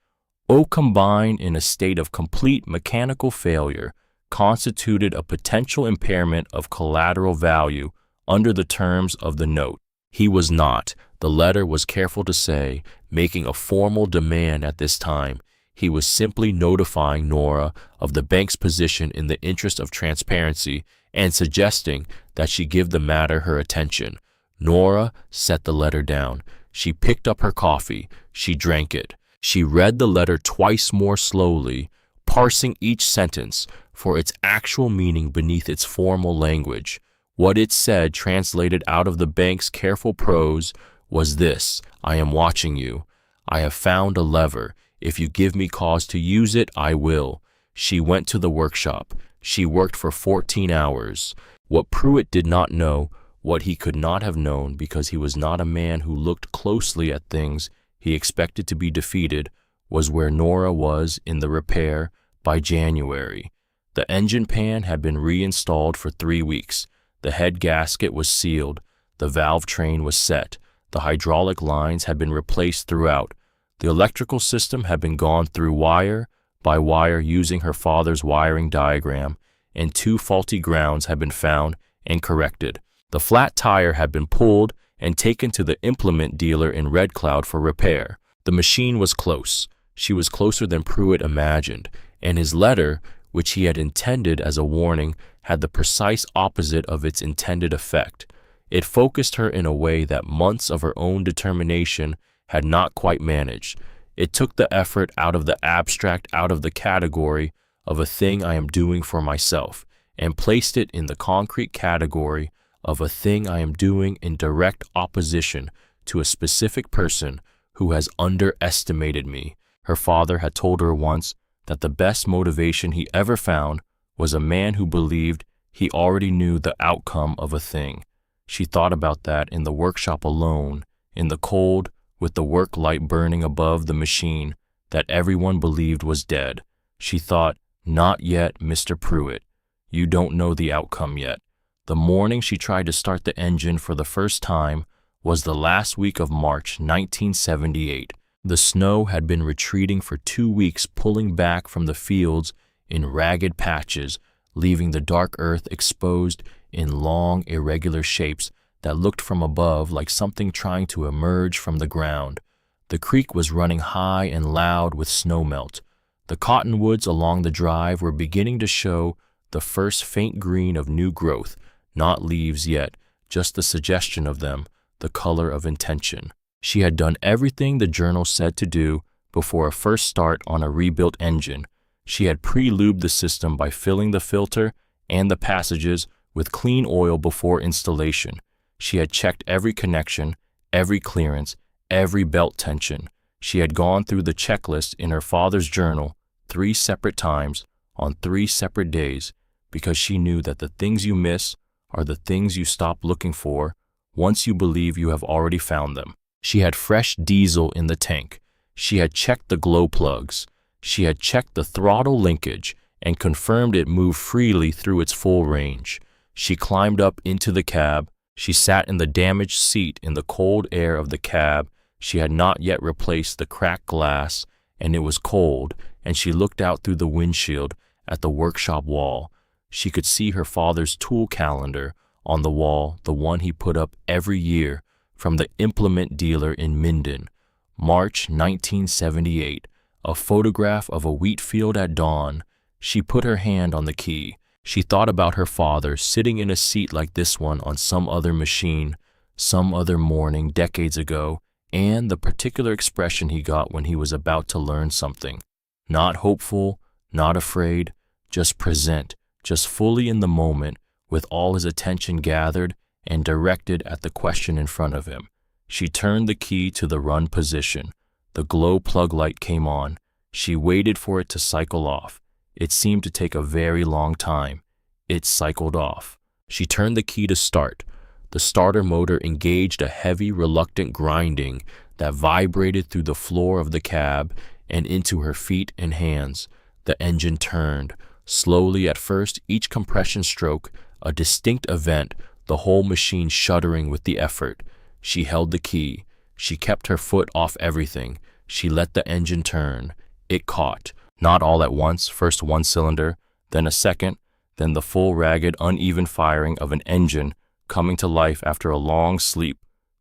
combined in a state of complete mechanical failure, constituted a potential impairment of collateral value under the terms of the note. He was not, the letter was careful to say, making a formal demand at this time. He was simply notifying Nora of the bank's position in the interest of transparency and suggesting that she give the matter her attention. Nora set the letter down. She picked up her coffee. She drank it. She read the letter twice more slowly, parsing each sentence for its actual meaning beneath its formal language. What it said, translated out of the bank's careful prose, was this: I am watching you. I have found a lever. If you give me cause to use it, I will. She went to the workshop. She worked for 14 hours. What Pruitt did not know, what he could not have known because he was not a man who looked closely at things he expected to be defeated, was where Nora was in the repair by January. The engine pan had been reinstalled for 3 weeks. The head gasket was sealed. The valve train was set. The hydraulic lines had been replaced throughout. The electrical system had been gone through wire by wire using her father's wiring diagram, and 2 faulty grounds had been found and corrected. The flat tire had been pulled and taken to the implement dealer in Red Cloud for repair. The machine was close. She was closer than Pruitt imagined, and his letter, which he had intended as a warning, had the precise opposite of its intended effect. It focused her in a way that months of her own determination had not quite managed. It took the effort out of the abstract, out of the category of a thing I am doing for myself, and placed it in the concrete category of a thing I am doing in direct opposition to a specific person who has underestimated me. Her father had told her once that the best motivation he ever found was a man who believed he already knew the outcome of a thing. She thought about that in the workshop alone, in the cold, with the work light burning above the machine that everyone believed was dead. She thought, not yet, Mr. Pruitt. You don't know the outcome yet. The morning she tried to start the engine for the first time, was the last week of March 1978. The snow had been retreating for 2 weeks, pulling back from the fields in ragged patches, leaving the dark earth exposed in long, irregular shapes that looked from above like something trying to emerge from the ground. The creek was running high and loud with snowmelt. The cottonwoods along the drive were beginning to show the first faint green of new growth, not leaves yet, just the suggestion of them, the color of intention. She had done everything the journal said to do before a first start on a rebuilt engine. She had pre-lubed the system by filling the filter and the passages with clean oil before installation. She had checked every connection, every clearance, every belt tension. She had gone through the checklist in her father's journal 3 separate times on 3 separate days, because she knew that the things you miss are the things you stop looking for once you believe you have already found them. She had fresh diesel in the tank. She had checked the glow plugs. She had checked the throttle linkage and confirmed it moved freely through its full range. She climbed up into the cab. She sat in the damaged seat in the cold air of the cab. She had not yet replaced the cracked glass, and it was cold, and she looked out through the windshield at the workshop wall. She could see her father's tool calendar on the wall, the one he put up every year from the implement dealer in Minden. March 1978, a photograph of a wheat field at dawn. She put her hand on the key. She thought about her father sitting in a seat like this one on some other machine, some other morning decades ago, and the particular expression he got when he was about to learn something. Not hopeful, not afraid, just present, just fully in the moment, with all his attention gathered and directed at the question in front of him. She turned the key to the run position. The glow plug light came on. She waited for it to cycle off. It seemed to take a very long time. It cycled off. She turned the key to start. The starter motor engaged a heavy, reluctant grinding that vibrated through the floor of the cab and into her feet and hands. The engine turned. Slowly at first, each compression stroke a distinct event, the whole machine shuddering with the effort. She held the key. She kept her foot off everything. She let the engine turn. It caught, not all at once, first one cylinder, then a second, then the full ragged, uneven firing of an engine coming to life after a long sleep,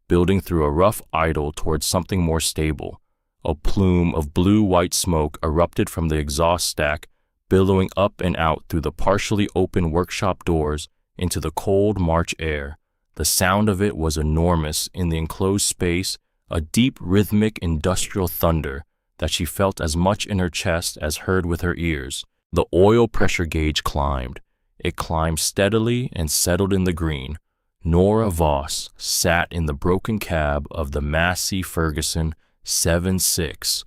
building through a rough idle towards something more stable. A plume of blue-white smoke erupted from the exhaust stack, billowing up and out through the partially open workshop doors into the cold March air. The sound of it was enormous in the enclosed space, a deep, rhythmic, industrial thunder that she felt as much in her chest as heard with her ears. The oil pressure gauge climbed. It climbed steadily and settled in the green. Nora Voss sat in the broken cab of the Massey Ferguson 760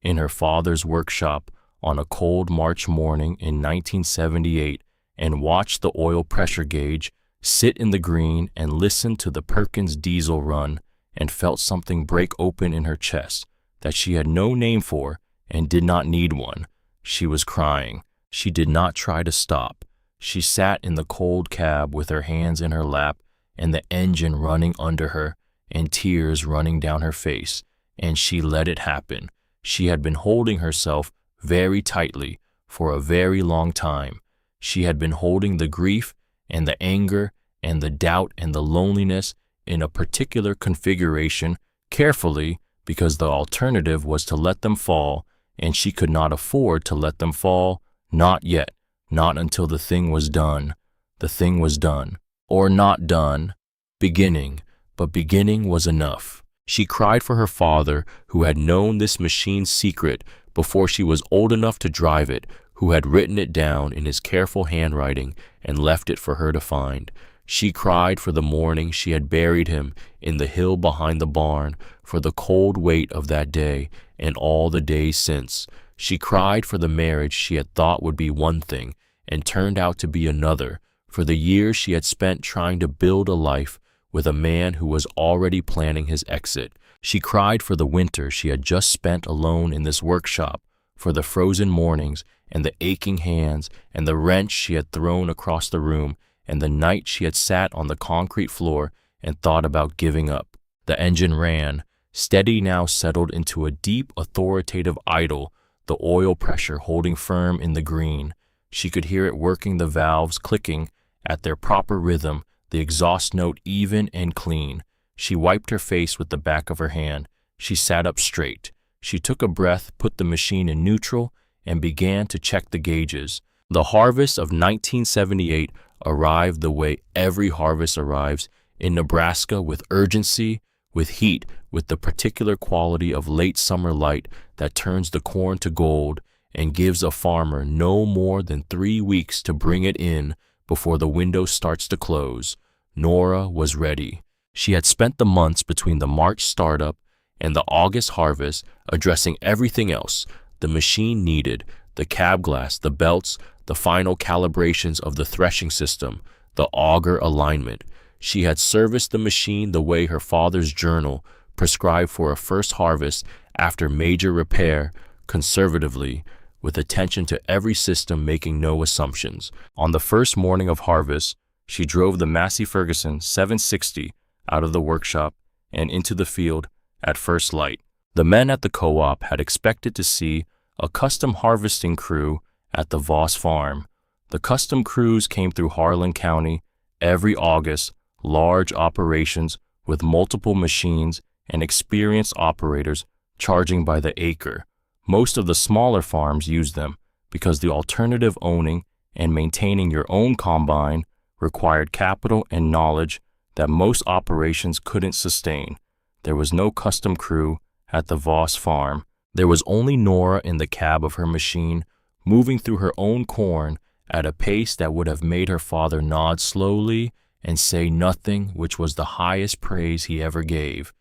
in her father's workshop on a cold March morning in 1978 and watched the oil pressure gauge sit in the green and listened to the Perkins diesel run and felt something break open in her chest that she had no name for and did not need one. She was crying. She did not try to stop. She sat in the cold cab with her hands in her lap and the engine running under her and tears running down her face, and she let it happen. She had been holding herself very tightly for a very long time. She had been holding the grief and the anger and the doubt and the loneliness in a particular configuration carefully, because the alternative was to let them fall, and she could not afford to let them fall, not yet, not until the thing was done. The thing was done, or not done, beginning, but beginning was enough. She cried for her father, who had known this machine's secret before she was old enough to drive it, who had written it down in his careful handwriting and left it for her to find. She cried for the morning she had buried him in the hill behind the barn, for the cold weight of that day and all the days since. She cried for the marriage she had thought would be one thing and turned out to be another, for the years she had spent trying to build a life with a man who was already planning his exit. She cried for the winter she had just spent alone in this workshop, for the frozen mornings and the aching hands and the wrench she had thrown across the room, and the night she had sat on the concrete floor and thought about giving up. The engine ran. Steady now settled into a deep, authoritative idle, the oil pressure holding firm in the green. She could hear it working, the valves clicking at their proper rhythm, the exhaust note even and clean. She wiped her face with the back of her hand. She sat up straight. She took a breath, put the machine in neutral, and began to check the gauges. The harvest of 1978 arrived the way every harvest arrives in Nebraska, with urgency, with heat, with the particular quality of late summer light that turns the corn to gold and gives a farmer no more than 3 weeks to bring it in before the window starts to close. Nora was ready. She had spent the months between the March startup and the August harvest addressing everything else the machine needed: the cab glass, the belts, the final calibrations of the threshing system, the auger alignment. She had serviced the machine the way her father's journal prescribed for a first harvest after major repair, conservatively, with attention to every system, making no assumptions. On the first morning of harvest, she drove the Massey Ferguson 760 out of the workshop and into the field at first light. The men at the co-op had expected to see a custom harvesting crew at the Voss farm. The custom crews came through Harlan County every August, large operations with multiple machines and experienced operators charging by the acre. Most of the smaller farms used them because the alternative, owning and maintaining your own combine, required capital and knowledge that most operations couldn't sustain. There was no custom crew at the Voss farm. There was only Nora in the cab of her machine, moving through her own corn at a pace that would have made her father nod slowly and say nothing, which was the highest praise he ever gave.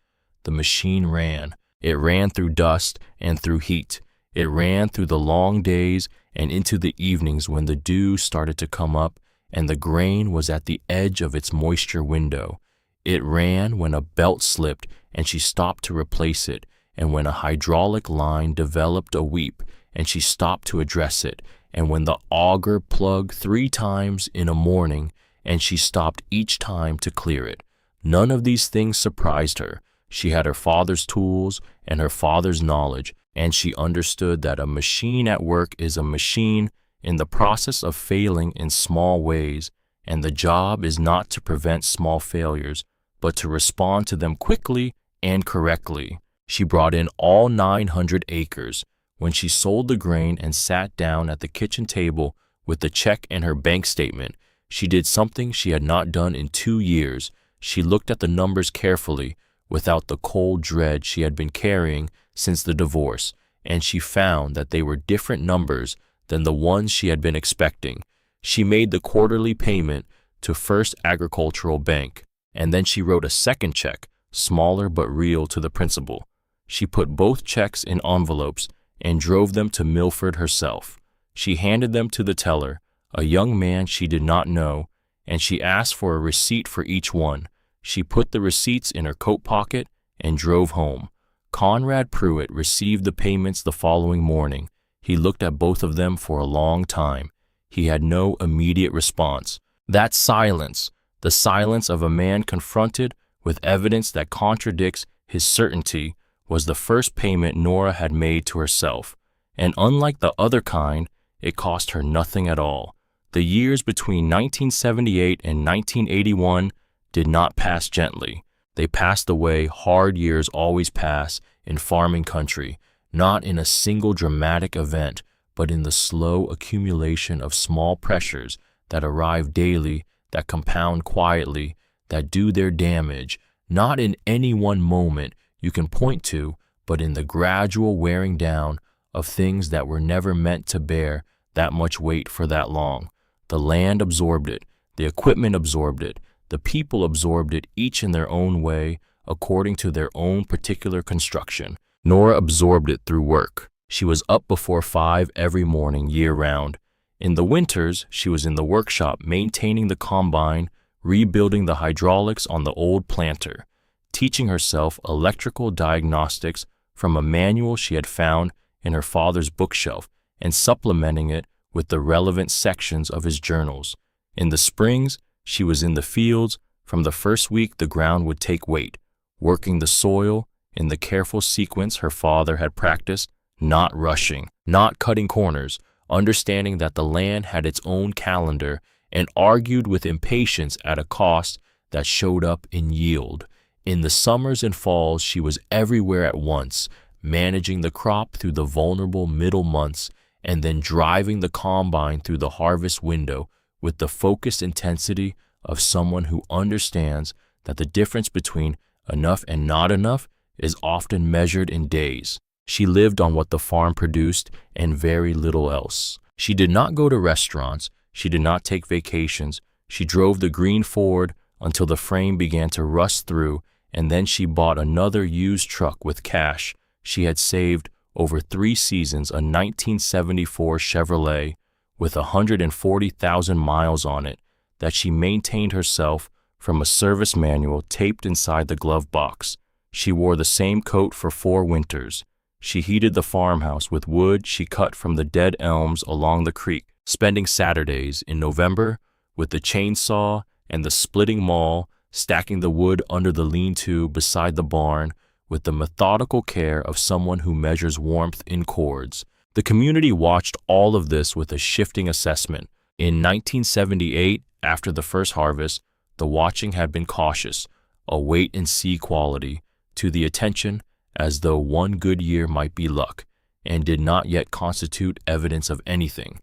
The machine ran. It ran through dust and through heat. It ran through the long days and into the evenings when the dew started to come up and the grain was at the edge of its moisture window. It ran when a belt slipped and she stopped to replace it, and when a hydraulic line developed a weep and she stopped to address it, and when the auger plugged 3 times in a morning and she stopped each time to clear it. None of these things surprised her. She had her father's tools and her father's knowledge, and she understood that a machine at work is a machine in the process of failing in small ways, and the job is not to prevent small failures, but to respond to them quickly and correctly. She brought in all 900 acres. When she sold the grain and sat down at the kitchen table with the check and her bank statement, she did something she had not done in 2 years. She looked at the numbers carefully, without the cold dread she had been carrying since the divorce, and she found that they were different numbers than the ones she had been expecting. She made the quarterly payment to First Agricultural Bank, and then she wrote a second check, smaller but real, to the principal. She put both checks in envelopes and drove them to Milford herself. She handed them to the teller, a young man she did not know, and she asked for a receipt for each one. She put the receipts in her coat pocket and drove home. Conrad Pruitt received the payments the following morning. He looked at both of them for a long time. He had no immediate response. That silence, the silence of a man confronted with evidence that contradicts his certainty, was the first payment Nora had made to herself. And unlike the other kind, it cost her nothing at all. The years between 1978 and 1981 did not pass gently. They passed the way hard years always pass in farming country, not in a single dramatic event, but in the slow accumulation of small pressures that arrive daily, that compound quietly, that do their damage, not in any one moment you can point to, but in the gradual wearing down of things that were never meant to bear that much weight for that long. The land absorbed it, the equipment absorbed it, the people absorbed it, each in their own way, according to their own particular construction. Nora absorbed it through work. She was up before 5 every morning, year-round. In the winters, she was in the workshop maintaining the combine, rebuilding the hydraulics on the old planter, teaching herself electrical diagnostics from a manual she had found in her father's bookshelf and supplementing it with the relevant sections of his journals. In the springs, she was in the fields, From the first week, the ground would take weight, working the soil in the careful sequence her father had practiced, not rushing, not cutting corners, understanding that the land had its own calendar, and argued with impatience at a cost that showed up in yield. In the summers and falls, she was everywhere at once, managing the crop through the vulnerable middle months, and then driving the combine through the harvest window with the focused intensity of someone who understands that the difference between enough and not enough is often measured in days. She lived on what the farm produced and very little else. She did not go to restaurants. She did not take vacations. She drove the green Ford until the frame began to rust through, and then she bought another used truck with cash she had saved over 3 seasons, a 1974 Chevrolet with 140,000 miles on it that she maintained herself from a service manual taped inside the glove box. She wore the same coat for 4 winters. She heated the farmhouse with wood she cut from the dead elms along the creek, spending Saturdays in November with the chainsaw and the splitting maul, stacking the wood under the lean-to beside the barn with the methodical care of someone who measures warmth in cords. The community watched all of this with a shifting assessment. In 1978, after the first harvest, the watching had been cautious, a wait-and-see quality, to the attention as though one good year might be luck, and did not yet constitute evidence of anything.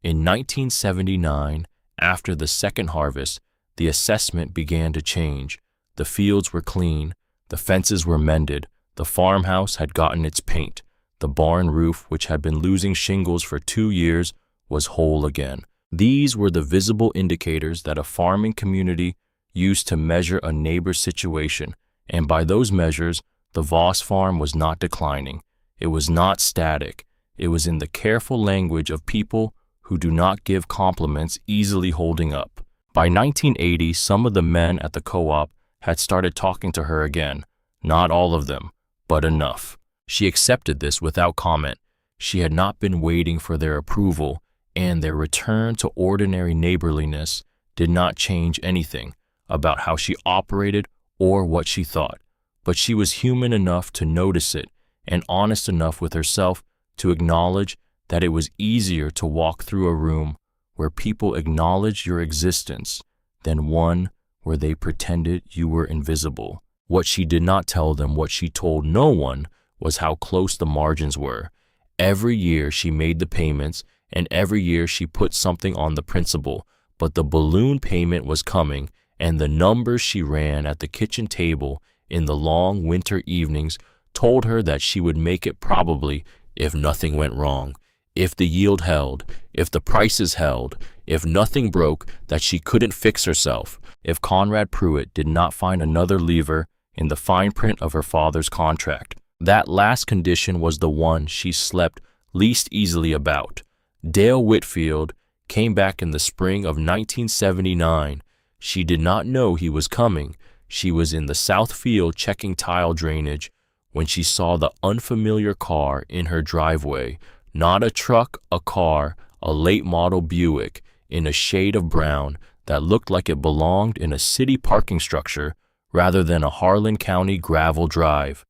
In 1979, after the second harvest, the assessment began to change. The fields were clean, the fences were mended, the farmhouse had gotten its paint, the barn roof, which had been losing shingles for 2 years, was whole again. These were the visible indicators that a farming community used to measure a neighbor's situation, and by those measures, the Voss farm was not declining. It was not static. It was in the careful language of people who do not give compliments easily holding up. By 1980, some of the men at the co-op had started talking to her again. Not all of them, but enough. She accepted this without comment. She had not been waiting for their approval, and their return to ordinary neighborliness did not change anything about how she operated or what she thought. But she was human enough to notice it and honest enough with herself to acknowledge that it was easier to walk through a room where people acknowledged your existence than one where they pretended you were invisible. What she did not tell them, what she told no one, was how close the margins were. Every year she made the payments, and every year she put something on the principal, but the balloon payment was coming, and the numbers she ran at the kitchen table in the long winter evenings told her that she would make it probably if nothing went wrong, if the yield held, if the prices held, if nothing broke that she couldn't fix herself, if Conrad Pruitt did not find another lever in the fine print of her father's contract. That last condition was the one she slept least easily about. Dale Whitfield came back in the spring of 1979. She did not know he was coming. She was in the south field checking tile drainage when she saw the unfamiliar car in her driveway. Not a truck, a car, a late model Buick in a shade of brown that looked like it belonged in a city parking structure rather than a Harlan County gravel drive.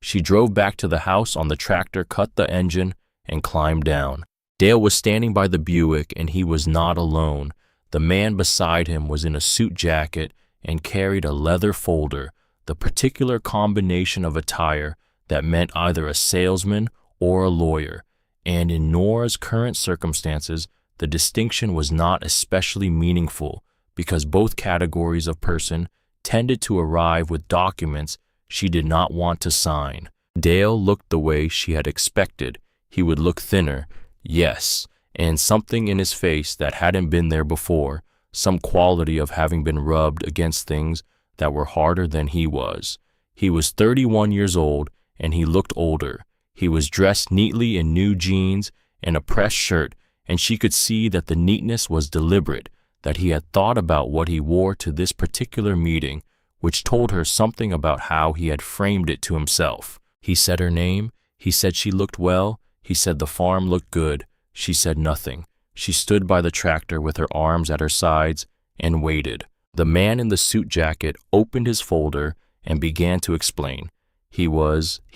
She drove back to the house on the tractor, cut the engine, and climbed down. Dale was standing by the Buick, and he was not alone. The man beside him was in a suit jacket and carried a leather folder, the particular combination of attire that meant either a salesman or a lawyer. And in Nora's current circumstances, the distinction was not especially meaningful because both categories of person tended to arrive with documents she did not want to sign. Dale looked the way she had expected. He would look thinner, yes, and something in his face that hadn't been there before, some quality of having been rubbed against things that were harder than he was. He was 31 years old, and he looked older. He was dressed neatly in new jeans and a pressed shirt, and she could see that the neatness was deliberate, that he had thought about what he wore to this particular meeting, which told her something about how he had framed it to himself. He said her name. He said she looked well. He said the farm looked good. She said nothing. She stood by the tractor with her arms at her sides and waited. The man in the suit jacket opened his folder and began to explain. He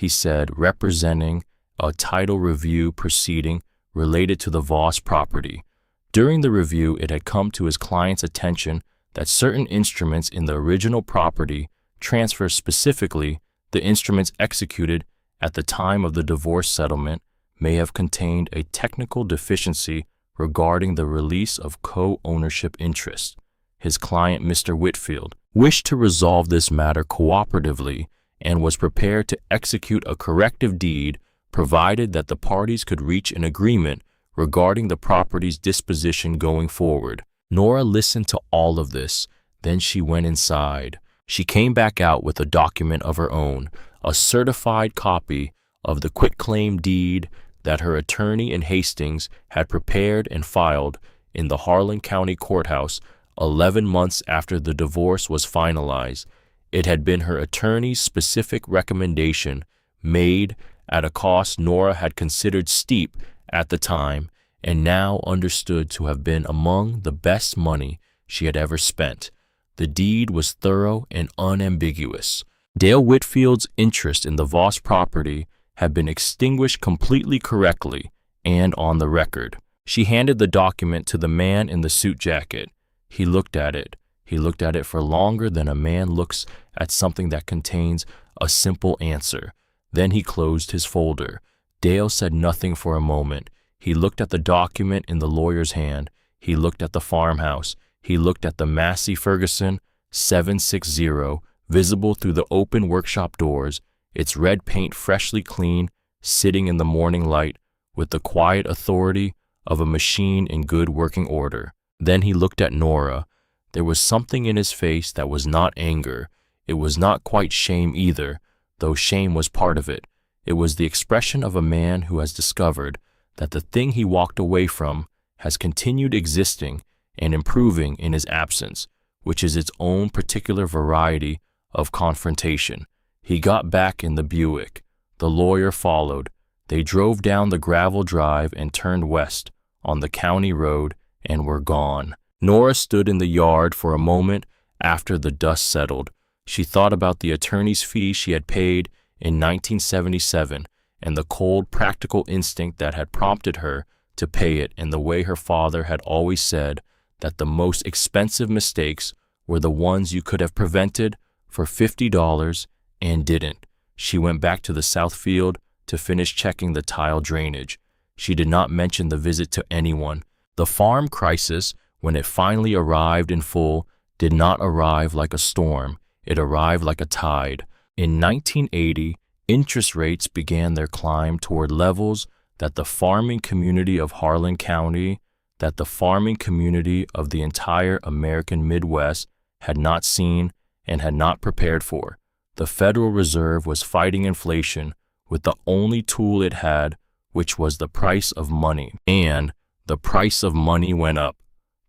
said, representing a title review proceeding related to the Voss property. During the review, it had come to his client's attention that certain instruments in the original property transfer, specifically the instruments executed at the time of the divorce settlement, may have contained a technical deficiency regarding the release of co-ownership interest. His client, Mr. Whitfield, wished to resolve this matter cooperatively and was prepared to execute a corrective deed provided that the parties could reach an agreement regarding the property's disposition going forward. Nora listened to all of this. Then she went inside. She came back out with a document of her own, a certified copy of the quitclaim deed that her attorney in Hastings had prepared and filed in the Harlan County Courthouse 11 months after the divorce was finalized. It had been her attorney's specific recommendation, made at a cost Nora had considered steep at the time, and now understood to have been among the best money she had ever spent. The deed was thorough and unambiguous. Dale Whitfield's interest in the Voss property had been extinguished completely, correctly, and on the record. She handed the document to the man in the suit jacket. He looked at it. He looked at it for longer than a man looks at something that contains a simple answer. Then he closed his folder. Dale said nothing for a moment. He looked at the document in the lawyer's hand. He looked at the farmhouse. He looked at the Massey Ferguson 760, visible through the open workshop doors, its red paint freshly clean, sitting in the morning light with the quiet authority of a machine in good working order. Then he looked at Nora. There was something in his face that was not anger. It was not quite shame either, though shame was part of it. It was the expression of a man who has discovered that the thing he walked away from has continued existing and improving in his absence, which is its own particular variety of confrontation. He got back in the Buick. The lawyer followed. They drove down the gravel drive and turned west on the county road and were gone. Nora stood in the yard for a moment after the dust settled. She thought about the attorney's fee she had paid in 1977 and the cold, practical instinct that had prompted her to pay it, and the way her father had always said that the most expensive mistakes were the ones you could have prevented for $50 and didn't. She went back to the south field to finish checking the tile drainage. She did not mention the visit to anyone. The farm crisis, when it finally arrived in full, did not arrive like a storm. It arrived like a tide. In 1980, interest rates began their climb toward levels that the farming community of Harlan County, that the farming community of the entire American Midwest had not seen and had not prepared for. The Federal Reserve was fighting inflation with the only tool it had, which was the price of money. And the price of money went up.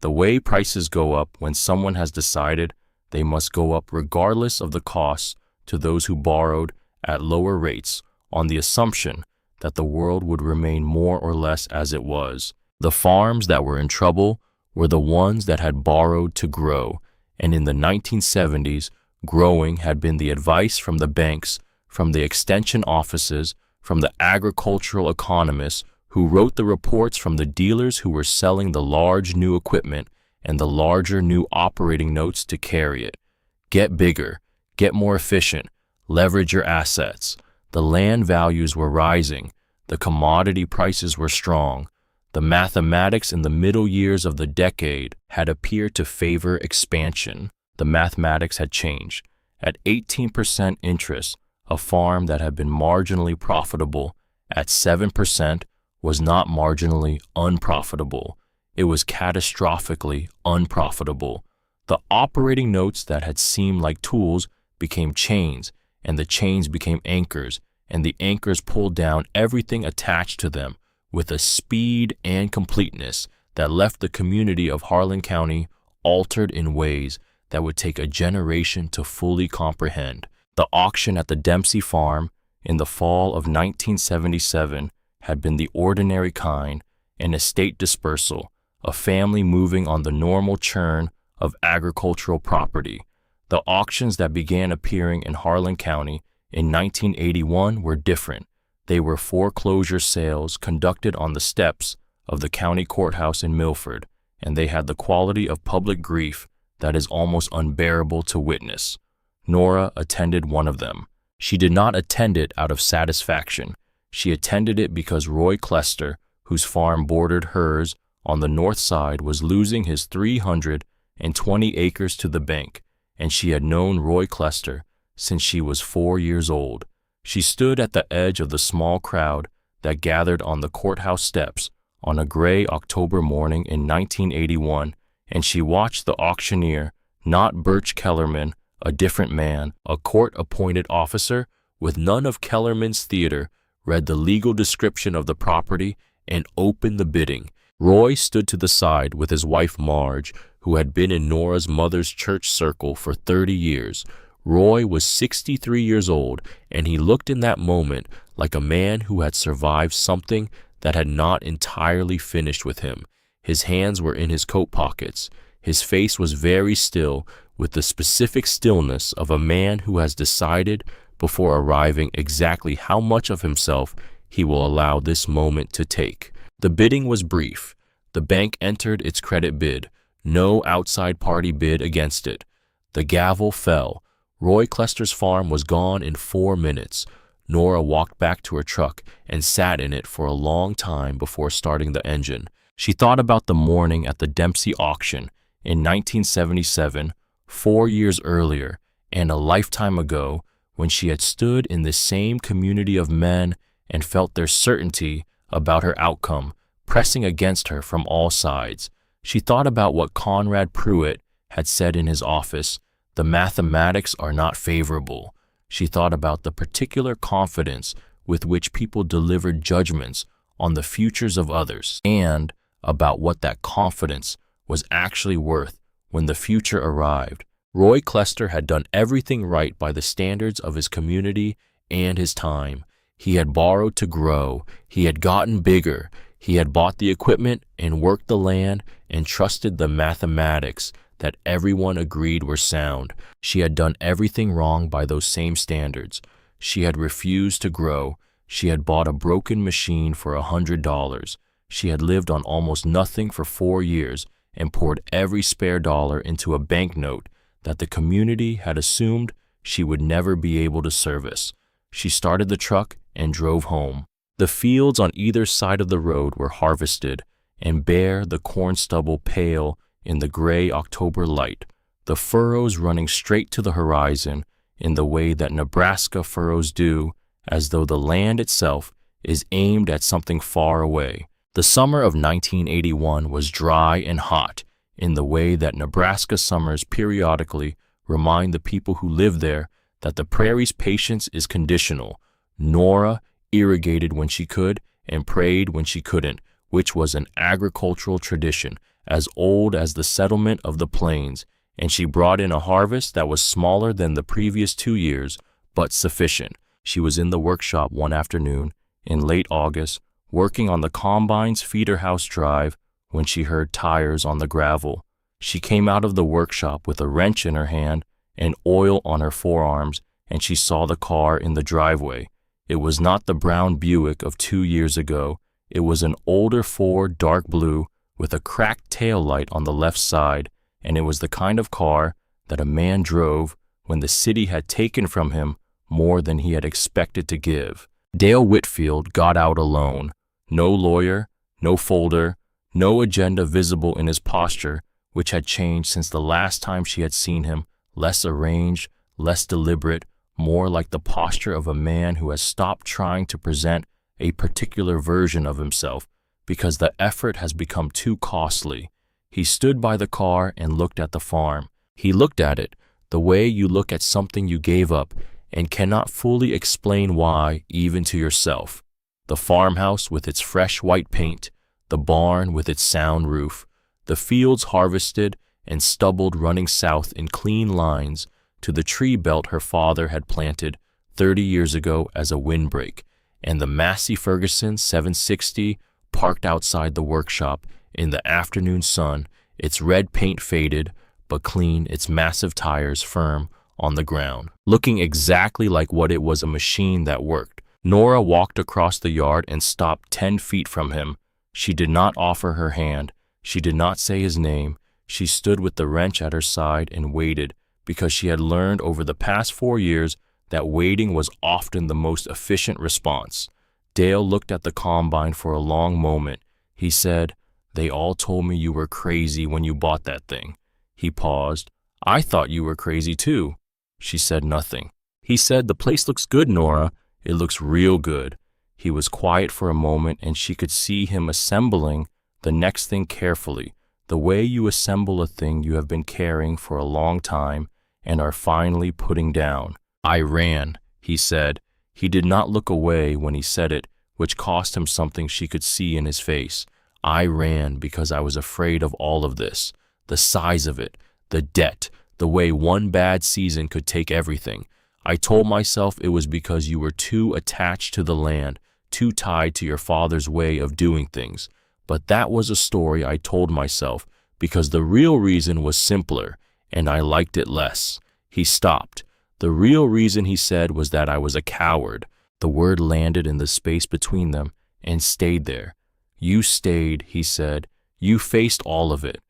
The way prices go up when someone has decided they must go up regardless of the costs to those who borrowed at lower rates on the assumption that the world would remain more or less as it was. The farms that were in trouble were the ones that had borrowed to grow, and in the 1970s, growing had been the advice from the banks, from the extension offices, from the agricultural economists who wrote the reports, from the dealers who were selling the large new equipment and the larger new operating notes to carry it. Get bigger, get more efficient, leverage your assets. The land values were rising, the commodity prices were strong. The mathematics in the middle years of the decade had appeared to favor expansion. The mathematics had changed. At 18% interest, a farm that had been marginally profitable at 7% was not marginally unprofitable. It was catastrophically unprofitable. The operating notes that had seemed like tools became chains, and the chains became anchors, and the anchors pulled down everything attached to them with a speed and completeness that left the community of Harlan County altered in ways that would take a generation to fully comprehend. The auction at the Dempsey farm in the fall of 1977 had been the ordinary kind, an estate dispersal, a family moving on the normal churn of agricultural property. The auctions that began appearing in Harlan County in 1981 were different. They were foreclosure sales conducted on the steps of the county courthouse in Milford, and they had the quality of public grief that is almost unbearable to witness. Nora attended one of them. She did not attend it out of satisfaction. She attended it because Roy Clester, whose farm bordered hers on the north side, was losing his 320 acres to the bank, and she had known Roy Clester since she was 4 years old. She stood at the edge of the small crowd that gathered on the courthouse steps on a gray October morning in 1981, and she watched the auctioneer, not Birch Kellerman, a different man, a court-appointed officer with none of Kellerman's theater, read the legal description of the property and opened the bidding. Roy stood to the side with his wife Marge, who had been in Nora's mother's church circle for 30 years. Roy was 63 years old, and he looked in that moment like a man who had survived something that had not entirely finished with him. His hands were in his coat pockets. His face was very still, with the specific stillness of a man who has decided before arriving exactly how much of himself he will allow this moment to take. The bidding was brief. The bank entered its credit bid. No outside party bid against it. The gavel fell. Roy Clester's farm was gone in 4 minutes. Nora walked back to her truck and sat in it for a long time before starting the engine. She thought about the morning at the Dempsey auction in 1977, 4 years earlier, and a lifetime ago, when she had stood in the same community of men and felt their certainty about her outcome pressing against her from all sides. She thought about what Conrad Pruitt had said in his office, "The mathematics are not favorable." She thought about the particular confidence with which people delivered judgments on the futures of others, and about what that confidence was actually worth when the future arrived. Roy Clester had done everything right by the standards of his community and his time. He had borrowed to grow. He had gotten bigger. He had bought the equipment and worked the land and trusted the mathematics that everyone agreed were sound. She had done everything wrong by those same standards. She had refused to grow. She had bought a broken machine for $100. She had lived on almost nothing for 4 years and poured every spare dollar into a banknote that the community had assumed she would never be able to service. She started the truck and drove home. The fields on either side of the road were harvested, and bare the corn stubble pale in the gray October light, the furrows running straight to the horizon in the way that Nebraska furrows do, as though the land itself is aimed at something far away. The summer of 1981 was dry and hot in the way that Nebraska summers periodically remind the people who live there that the prairie's patience is conditional. Nora irrigated when she could and prayed when she couldn't, which was an agricultural tradition as old as the settlement of the plains, and she brought in a harvest that was smaller than the previous 2 years, but sufficient. She was in the workshop one afternoon in late August, working on the combine's feeder house drive, when she heard tires on the gravel. She came out of the workshop with a wrench in her hand and oil on her forearms, and she saw the car in the driveway. It was not the brown Buick of 2 years ago. It was an older Ford, dark blue, with a cracked tail light on the left side, and it was the kind of car that a man drove when the city had taken from him more than he had expected to give. Dale Whitfield got out alone. No lawyer, no folder, no agenda visible in his posture, which had changed since the last time she had seen him, less arranged, less deliberate, more like the posture of a man who has stopped trying to present a particular version of himself because the effort has become too costly. He stood by the car and looked at the farm. He looked at it the way you look at something you gave up and cannot fully explain why, even to yourself. The farmhouse with its fresh white paint, the barn with its sound roof, the fields harvested and stubbled running south in clean lines to the tree belt her father had planted 30 years ago as a windbreak, and the Massey Ferguson 760 parked outside the workshop in the afternoon sun, its red paint faded, but clean, its massive tires firm on the ground, looking exactly like what it was, a machine that worked. Nora walked across the yard and stopped 10 feet from him. She did not offer her hand. She did not say his name. She stood with the wrench at her side and waited, because she had learned over the past 4 years that waiting was often the most efficient response. Dale looked at the combine for a long moment. He said, "They all told me you were crazy when you bought that thing." He paused. "I thought you were crazy too." She said nothing. He said, "The place looks good, Nora. It looks real good." He was quiet for a moment, and she could see him assembling the next thing carefully, the way you assemble a thing you have been carrying for a long time and are finally putting down. "I ran," he said. He did not look away when he said it, which cost him something she could see in his face. "I ran because I was afraid of all of this, the size of it, the debt, the way one bad season could take everything. I told myself it was because you were too attached to the land, too tied to your father's way of doing things. But that was a story I told myself because the real reason was simpler, and I liked it less." He stopped. "The real reason," he said, "was that I was a coward." The word landed in the space between them and stayed there. "You stayed," he said. "You faced all of it.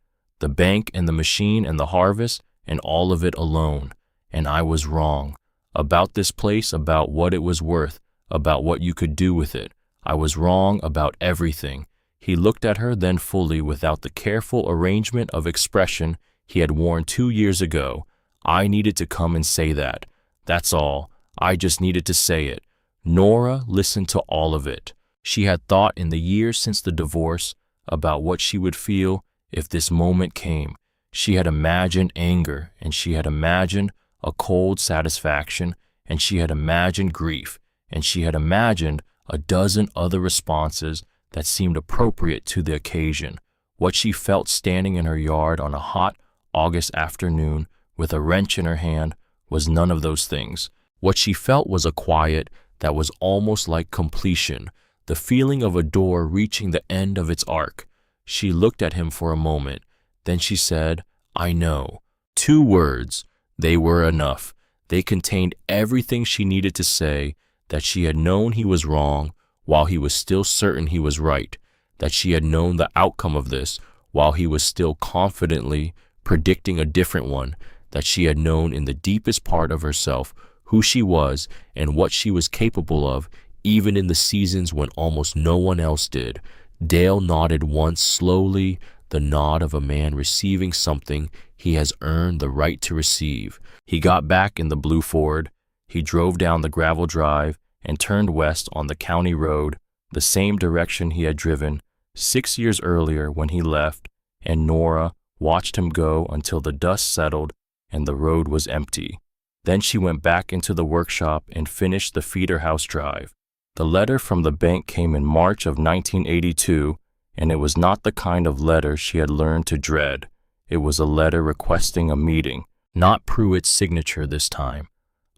The bank and the machine and the harvest and all of it alone. And I was wrong. About this place, about what it was worth, about what you could do with it. I was wrong about everything." He looked at her then fully, without the careful arrangement of expression he had worn 2 years ago. "I needed to come and say that. That's all. I just needed to say it." Nora listened to all of it. She had thought in the years since the divorce about what she would feel if this moment came. She had imagined anger, and she had imagined a cold satisfaction, and she had imagined grief, and she had imagined a dozen other responses that seemed appropriate to the occasion. What she felt standing in her yard on a hot August afternoon with a wrench in her hand was none of those things. What she felt was a quiet that was almost like completion, the feeling of a door reaching the end of its arc. She looked at him for a moment. Then she said, "I know." 2 words. They were enough. They contained everything she needed to say, that she had known he was wrong while he was still certain he was right, that she had known the outcome of this while he was still confidently predicting a different one, that she had known in the deepest part of herself who she was and what she was capable of, even in the seasons when almost no one else did. Dale nodded once slowly, the nod of a man receiving something he has earned the right to receive. He got back in the blue Ford. He drove down the gravel drive and turned west on the county road, the same direction he had driven 6 years earlier when he left, and Nora watched him go until the dust settled and the road was empty. Then she went back into the workshop and finished the feeder house drive. The letter from the bank came in March of 1982, and it was not the kind of letter she had learned to dread. It was a letter requesting a meeting, not Pruitt's signature this time.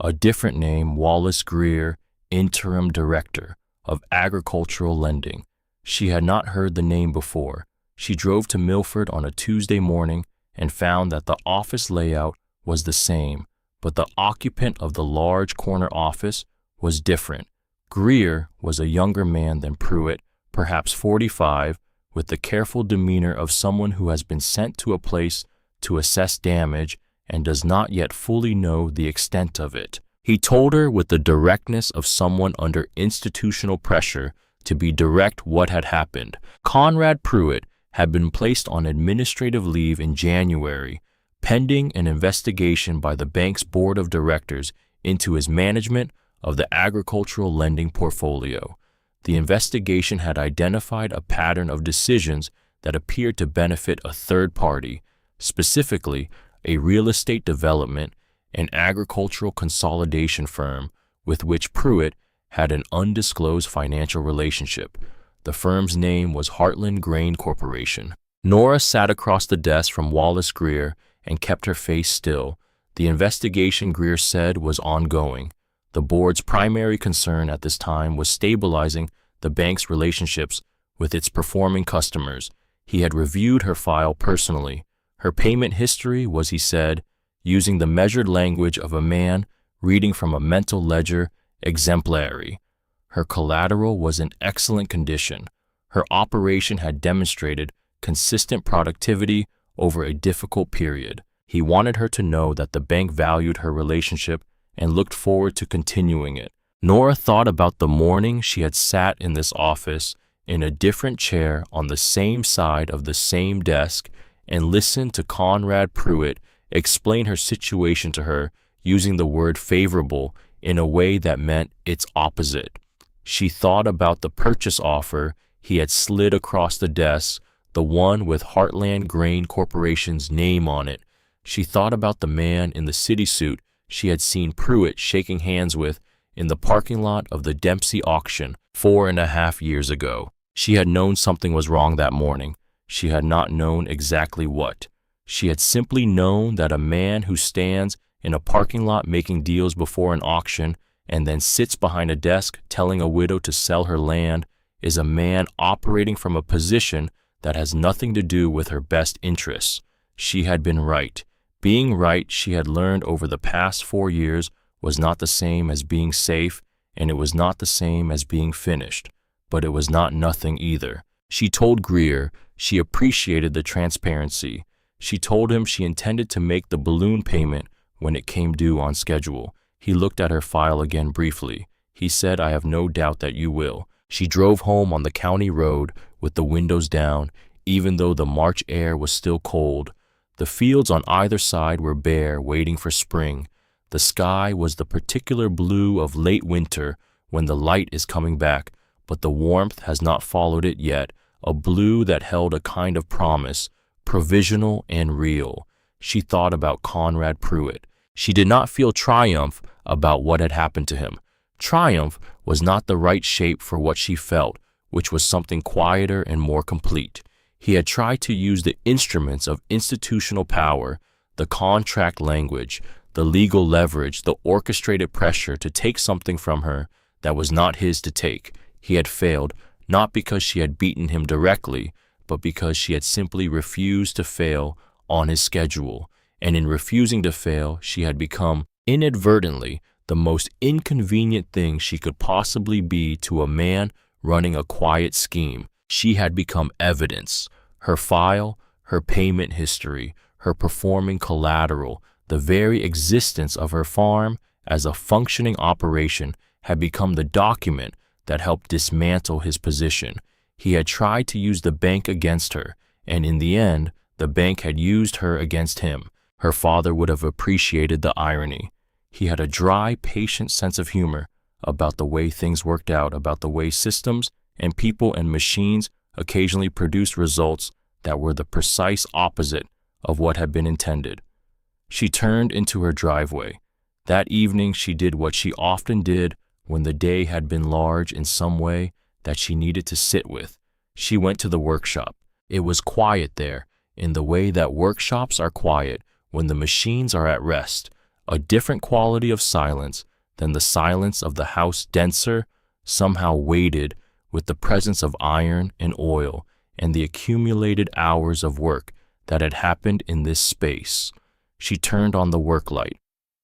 A different name, Wallace Greer, Interim Director of Agricultural Lending. She had not heard the name before. She drove to Milford on a Tuesday morning and found that the office layout was the same, but the occupant of the large corner office was different. Greer was a younger man than Pruitt, perhaps 45, with the careful demeanor of someone who has been sent to a place to assess damage and does not yet fully know the extent of it. He told her with the directness of someone under institutional pressure to be direct what had happened. Conrad Pruitt had been placed on administrative leave in January, pending an investigation by the bank's board of directors into his management of the agricultural lending portfolio. The investigation had identified a pattern of decisions that appeared to benefit a third party, specifically a real estate development and agricultural consolidation firm with which Pruitt had an undisclosed financial relationship. The firm's name was Heartland Grain Corporation. Nora sat across the desk from Wallace Greer and kept her face still. The investigation, Greer said, was ongoing. The board's primary concern at this time was stabilizing the bank's relationships with its performing customers. He had reviewed her file personally. Her payment history was, he said, using the measured language of a man reading from a mental ledger, exemplary. Her collateral was in excellent condition. Her operation had demonstrated consistent productivity over a difficult period. He wanted her to know that the bank valued her relationship and looked forward to continuing it. Nora thought about the morning she had sat in this office in a different chair on the same side of the same desk and listened to Conrad Pruitt explain her situation to her using the word favorable in a way that meant its opposite. She thought about the purchase offer he had slid across the desk, the one with Heartland Grain Corporation's name on it. She thought about the man in the city suit she had seen Pruitt shaking hands with in the parking lot of the Dempsey auction 4.5 years ago. She had known something was wrong that morning. She had not known exactly what. She had simply known that a man who stands in a parking lot making deals before an auction and then sits behind a desk telling a widow to sell her land is a man operating from a position that has nothing to do with her best interests. She had been right. Being right, she had learned over the past 4 years, was not the same as being safe, and it was not the same as being finished. But it was not nothing either. She told Greer she appreciated the transparency. She told him she intended to make the balloon payment when it came due on schedule. He looked at her file again briefly. He said, "I have no doubt that you will." She drove home on the county road with the windows down, even though the March air was still cold. The fields on either side were bare, waiting for spring. The sky was the particular blue of late winter when the light is coming back, but the warmth has not followed it yet, a blue that held a kind of promise, provisional and real. She thought about Conrad Pruitt. She did not feel triumph about what had happened to him. Triumph was not the right shape for what she felt, which was something quieter and more complete. He had tried to use the instruments of institutional power, the contract language, the legal leverage, the orchestrated pressure to take something from her that was not his to take. He had failed, not because she had beaten him directly, but because she had simply refused to fail on his schedule. And in refusing to fail, she had become, inadvertently, the most inconvenient thing she could possibly be to a man running a quiet scheme. She had become evidence. Her file, her payment history, her performing collateral, the very existence of her farm as a functioning operation had become the document that helped dismantle his position. He had tried to use the bank against her, and in the end, the bank had used her against him. Her father would have appreciated the irony. He had a dry, patient sense of humor about the way things worked out, about the way systems and people and machines occasionally produced results that were the precise opposite of what had been intended. She turned into her driveway. That evening she did what she often did when the day had been large in some way that she needed to sit with. She went to the workshop. It was quiet there, in the way that workshops are quiet when the machines are at rest, a different quality of silence than the silence of the house, denser, somehow weighted with the presence of iron and oil and the accumulated hours of work that had happened in this space. She turned on the work light.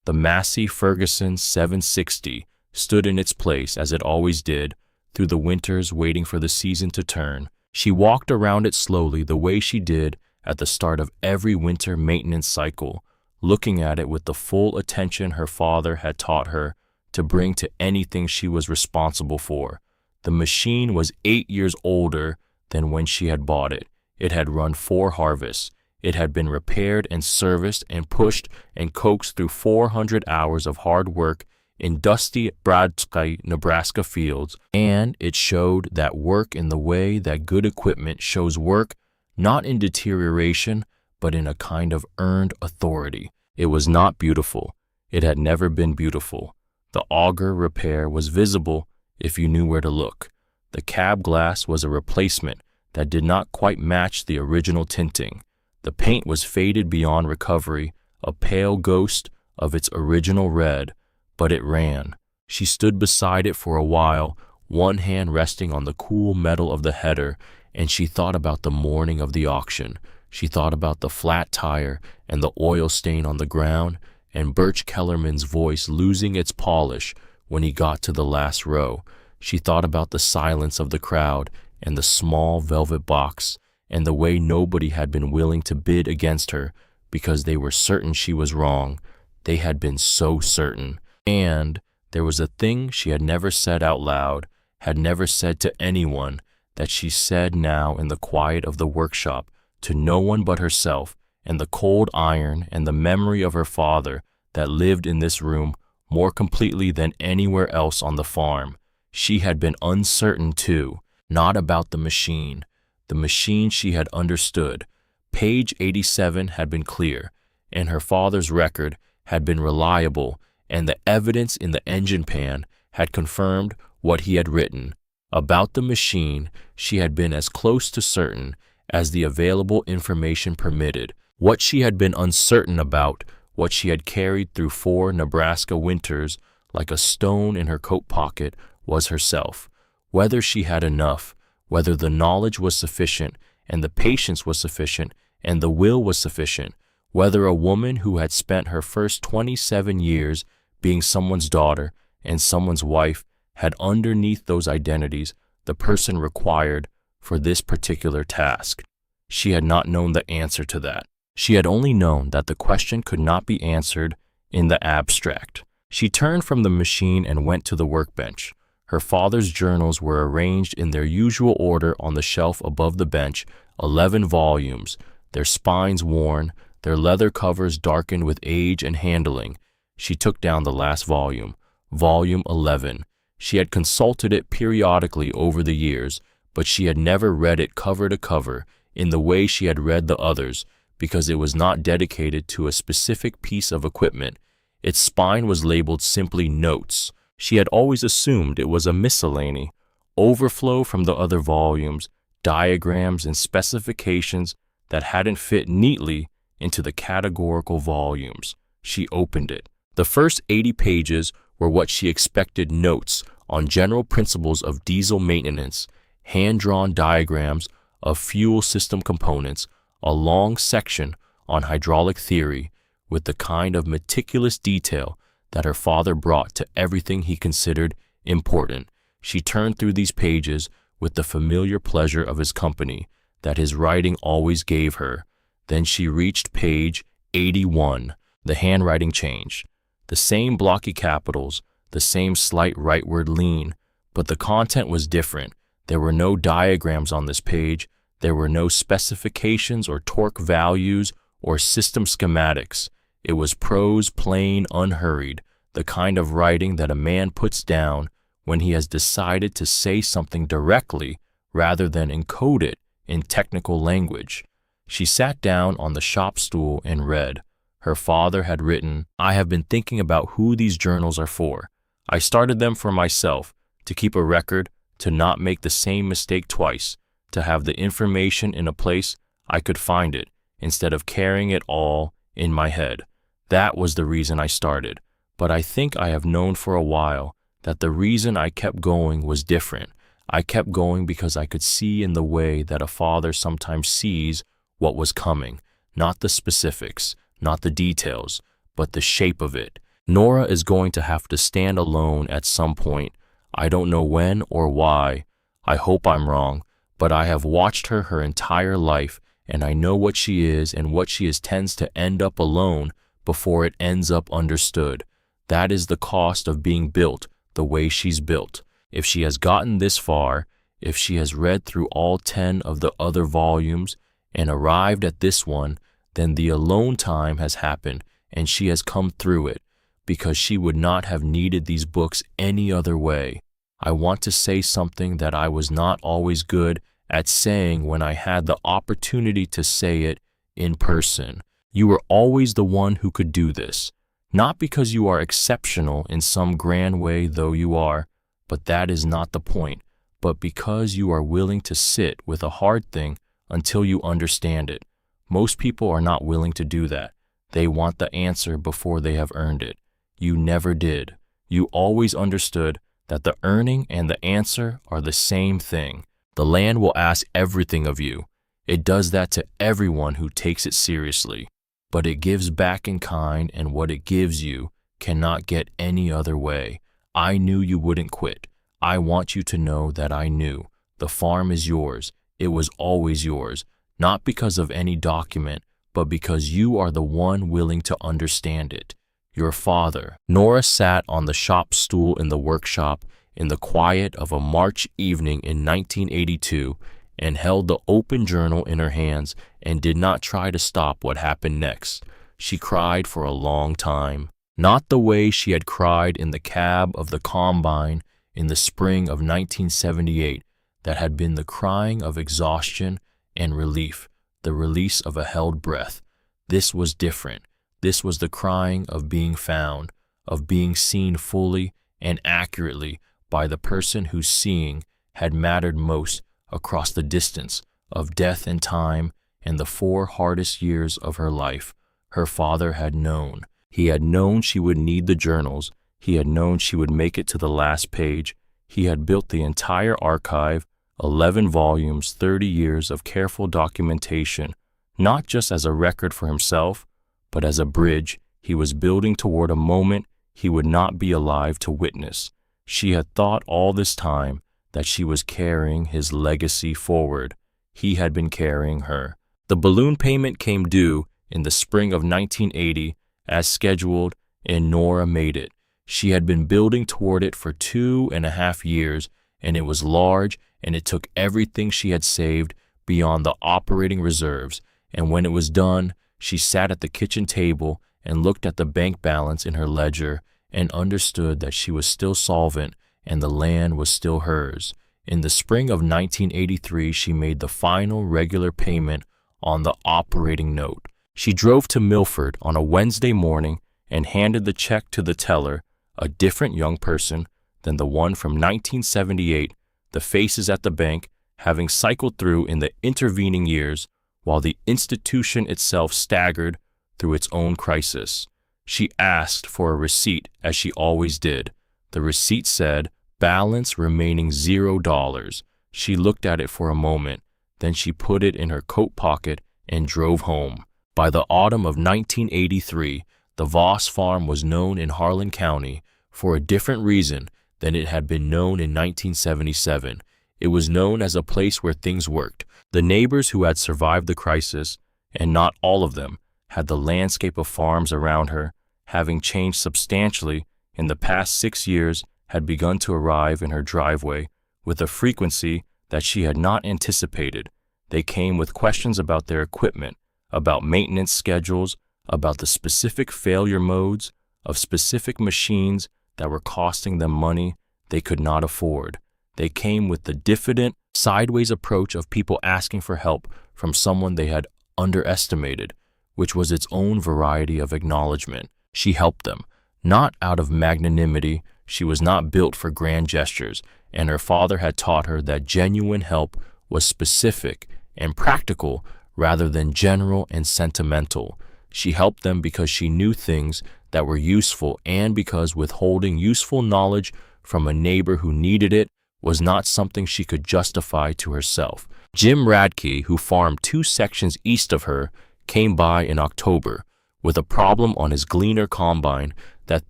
The Massey Ferguson 760 stood in its place as it always did, through the winters waiting for the season to turn. She walked around it slowly the way she did at the start of every winter maintenance cycle, looking at it with the full attention her father had taught her to bring to anything she was responsible for. The machine was 8 years older than when she had bought it. It had run 4 harvests. It had been repaired and serviced and pushed and coaxed through 400 hours of hard work in dusty Bradski, Nebraska fields, and it showed that work in the way that good equipment shows work, not in deterioration, but in a kind of earned authority. It was not beautiful. It had never been beautiful. The auger repair was visible if you knew where to look. The cab glass was a replacement that did not quite match the original tinting. The paint was faded beyond recovery, a pale ghost of its original red, but it ran. She stood beside it for a while, one hand resting on the cool metal of the header, and she thought about the morning of the auction. She thought about the flat tire and the oil stain on the ground, and Birch Kellerman's voice losing its polish when he got to the last row. She thought about the silence of the crowd and the small velvet box, and the way nobody had been willing to bid against her because they were certain she was wrong. They had been so certain. And there was a thing she had never said out loud, had never said to anyone, that she said now in the quiet of the workshop to no one but herself and the cold iron and the memory of her father that lived in this room more completely than anywhere else on the farm. She had been uncertain too, not about the machine. The machine she had understood. Page 87 had been clear, and her father's record had been reliable, and the evidence in the engine pan had confirmed what he had written. About the machine, she had been as close to certain as the available information permitted. What she had been uncertain about, what she had carried through 4 Nebraska winters like a stone in her coat pocket, was herself. Whether she had enough, whether the knowledge was sufficient, and the patience was sufficient, and the will was sufficient, whether a woman who had spent her first 27 years being someone's daughter and someone's wife had underneath those identities the person required for this particular task. She had not known the answer to that. She had only known that the question could not be answered in the abstract. She turned from the machine and went to the workbench. Her father's journals were arranged in their usual order on the shelf above the bench, 11 volumes, their spines worn, their leather covers darkened with age and handling. She took down the last volume, volume 11. She had consulted it periodically over the years, but she had never read it cover to cover in the way she had read the others, because it was not dedicated to a specific piece of equipment. Its spine was labeled simply Notes. She had always assumed it was a miscellany, overflow from the other volumes, diagrams and specifications that hadn't fit neatly into the categorical volumes. She opened it. The first 80 pages were what she expected: notes on general principles of diesel maintenance, hand-drawn diagrams of fuel system components, a long section on hydraulic theory, with the kind of meticulous detail that her father brought to everything he considered important. She turned through these pages with the familiar pleasure of his company that his writing always gave her. Then she reached page 81. The handwriting changed. The same blocky capitals, the same slight rightward lean, but the content was different. There were no diagrams on this page. There were no specifications or torque values or system schematics. It was prose, plain, unhurried, the kind of writing that a man puts down when he has decided to say something directly rather than encode it in technical language. She sat down on the shop stool and read. Her father had written, "I have been thinking about who these journals are for. I started them for myself, to keep a record, to not make the same mistake twice, to have the information in a place I could find it, instead of carrying it all in my head. That was the reason I started. But I think I have known for a while that the reason I kept going was different. I kept going because I could see in the way that a father sometimes sees what was coming, not the specifics, not the details, but the shape of it. Nora is going to have to stand alone at some point. I don't know when or why. I hope I'm wrong, but I have watched her entire life, and I know what she is and what she is tends to end up alone before it ends up understood. That is the cost of being built the way she's built. If she has gotten this far, if she has read through all 10 of the other volumes and arrived at this one, then the alone time has happened and she has come through it, because she would not have needed these books any other way. I want to say something that I was not always good at saying when I had the opportunity to say it in person. You were always the one who could do this, not because you are exceptional in some grand way, though you are, but that is not the point, but because you are willing to sit with a hard thing until you understand it. Most people are not willing to do that. They want the answer before they have earned it. You never did. You always understood that the earning and the answer are the same thing. The land will ask everything of you. It does that to everyone who takes it seriously. But it gives back in kind, and what it gives you cannot get any other way. I knew you wouldn't quit. I want you to know that I knew. The farm is yours. It was always yours, not because of any document, but because you are the one willing to understand it. Your father. Nora sat on the shop stool in the workshop in the quiet of a March evening in 1982 and held the open journal in her hands and did not try to stop what happened next. She cried for a long time. Not the way she had cried in the cab of the combine in the spring of 1978, that had been the crying of exhaustion and relief, the release of a held breath. This was different. This was the crying of being found, of being seen fully and accurately by the person whose seeing had mattered most across the distance of death and time and the 4 hardest years of her life. Her father had known. He had known she would need the journals. He had known she would make it to the last page. He had built the entire archive, 11 volumes, 30 years of careful documentation, not just as a record for himself, but as a bridge he was building toward a moment he would not be alive to witness. She had thought all this time that she was carrying his legacy forward. He had been carrying her. The balloon payment came due in the spring of 1980 as scheduled, and Nora made it. She had been building toward it for 2.5 years, and it was large, and it took everything she had saved beyond the operating reserves. And when it was done, she sat at the kitchen table and looked at the bank balance in her ledger and understood that she was still solvent and the land was still hers. In the spring of 1983, she made the final regular payment on the operating note. She drove to Milford on a Wednesday morning and handed the check to the teller, a different young person than the one from 1978, the faces at the bank having cycled through in the intervening years, while the institution itself staggered through its own crisis. She asked for a receipt, as she always did. The receipt said, balance remaining $0. She looked at it for a moment, then she put it in her coat pocket and drove home. By the autumn of 1983, the Voss farm was known in Harlan County for a different reason than it had been known in 1977. It was known as a place where things worked. The neighbors who had survived the crisis, and not all of them, had the landscape of farms around her, having changed substantially in the past 6 years, had begun to arrive in her driveway with a frequency that she had not anticipated. They came with questions about their equipment, about maintenance schedules, about the specific failure modes of specific machines that were costing them money they could not afford. They came with the diffident, sideways approach of people asking for help from someone they had underestimated, which was its own variety of acknowledgement. She helped them, not out of magnanimity. She was not built for grand gestures, and her father had taught her that genuine help was specific and practical rather than general and sentimental. She helped them because she knew things that were useful, and because withholding useful knowledge from a neighbor who needed it was not something she could justify to herself. Jim Radke, who farmed 2 sections east of her, came by in October with a problem on his Gleaner combine that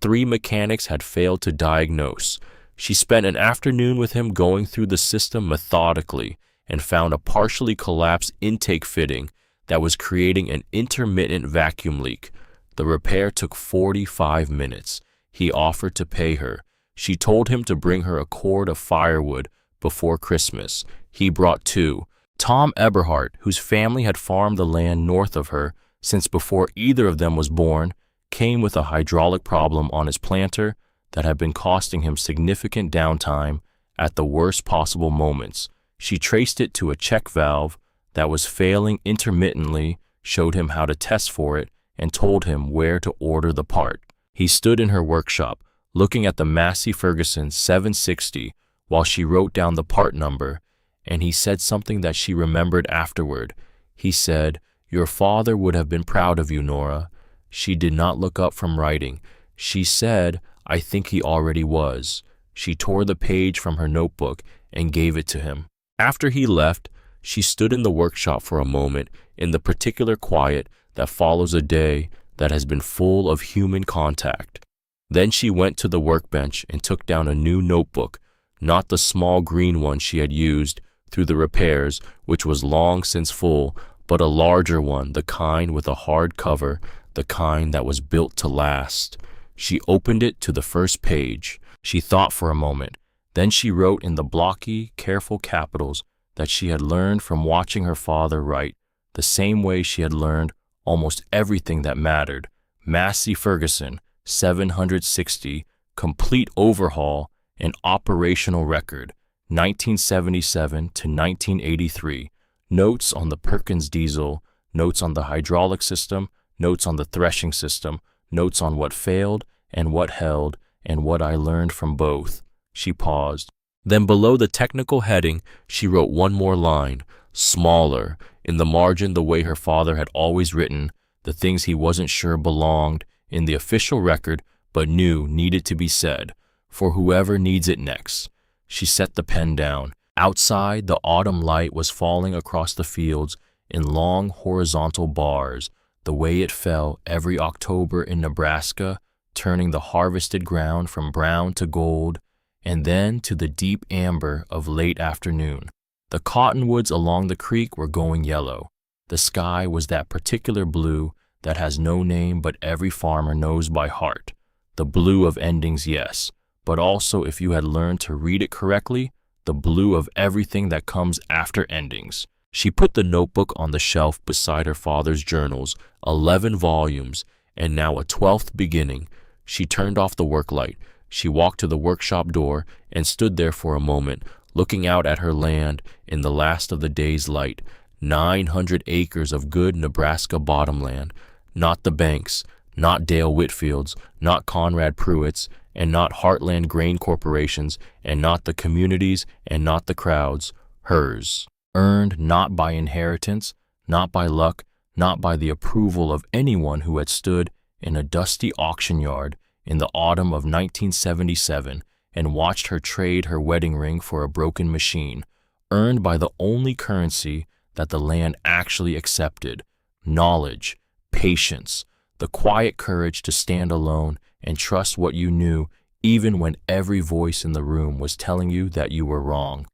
3 mechanics had failed to diagnose. She spent an afternoon with him going through the system methodically and found a partially collapsed intake fitting that was creating an intermittent vacuum leak. The repair took 45 minutes. He offered to pay her. She told him to bring her a cord of firewood before Christmas. He brought 2. Tom Eberhardt, whose family had farmed the land north of her since before either of them was born, came with a hydraulic problem on his planter that had been costing him significant downtime at the worst possible moments. She traced it to a check valve that was failing intermittently, showed him how to test for it, and told him where to order the part. He stood in her workshop, looking at the Massey Ferguson 760 while she wrote down the part number, and he said something that she remembered afterward. He said, "Your father would have been proud of you, Nora." She did not look up from writing. She said, "I think he already was." She tore the page from her notebook and gave it to him. After he left, She stood in the workshop for a moment, in the particular quiet that follows a day that has been full of human contact. Then she went to the workbench and took down a new notebook, not the small green one she had used through the repairs, which was long since full, but a larger one, the kind with a hard cover, the kind that was built to last. She opened it to the first page. She thought for a moment. Then she wrote in the blocky, careful capitals that she had learned from watching her father write, the same way she had learned almost everything that mattered. Massey Ferguson, 760, complete overhaul and operational record, 1977 to 1983. Notes on the Perkins diesel, notes on the hydraulic system, notes on the threshing system, notes on what failed and what held, and what I learned from both. She paused. Then below the technical heading, she wrote one more line, smaller, in the margin the way her father had always written, the things he wasn't sure belonged in the official record but knew needed to be said, for whoever needs it next. She set the pen down. Outside, the autumn light was falling across the fields in long horizontal bars, the way it fell every October in Nebraska, turning the harvested ground from brown to gold, and then to the deep amber of late afternoon. The cottonwoods along the creek were going yellow. The sky was that particular blue that has no name but every farmer knows by heart. The blue of endings, yes, but also, if you had learned to read it correctly, the blue of everything that comes after endings. She put the notebook on the shelf beside her father's journals, 11 volumes, and now a 12th beginning. She turned off the work light. She walked to the workshop door and stood there for a moment, looking out at her land in the last of the day's light. 900 acres of good Nebraska bottomland, not the banks, not Dale Whitfields, not Conrad Pruitt's, and not Heartland Grain Corporations, and not the communities, and not the crowds, hers. Earned not by inheritance, not by luck, not by the approval of anyone who had stood in a dusty auction yard in the autumn of 1977 and watched her trade her wedding ring for a broken machine. Earned by the only currency that the land actually accepted, knowledge, patience, the quiet courage to stand alone and trust what you knew even when every voice in the room was telling you that you were wrong.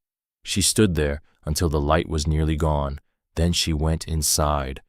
She stood there until the light was nearly gone. Then she went inside.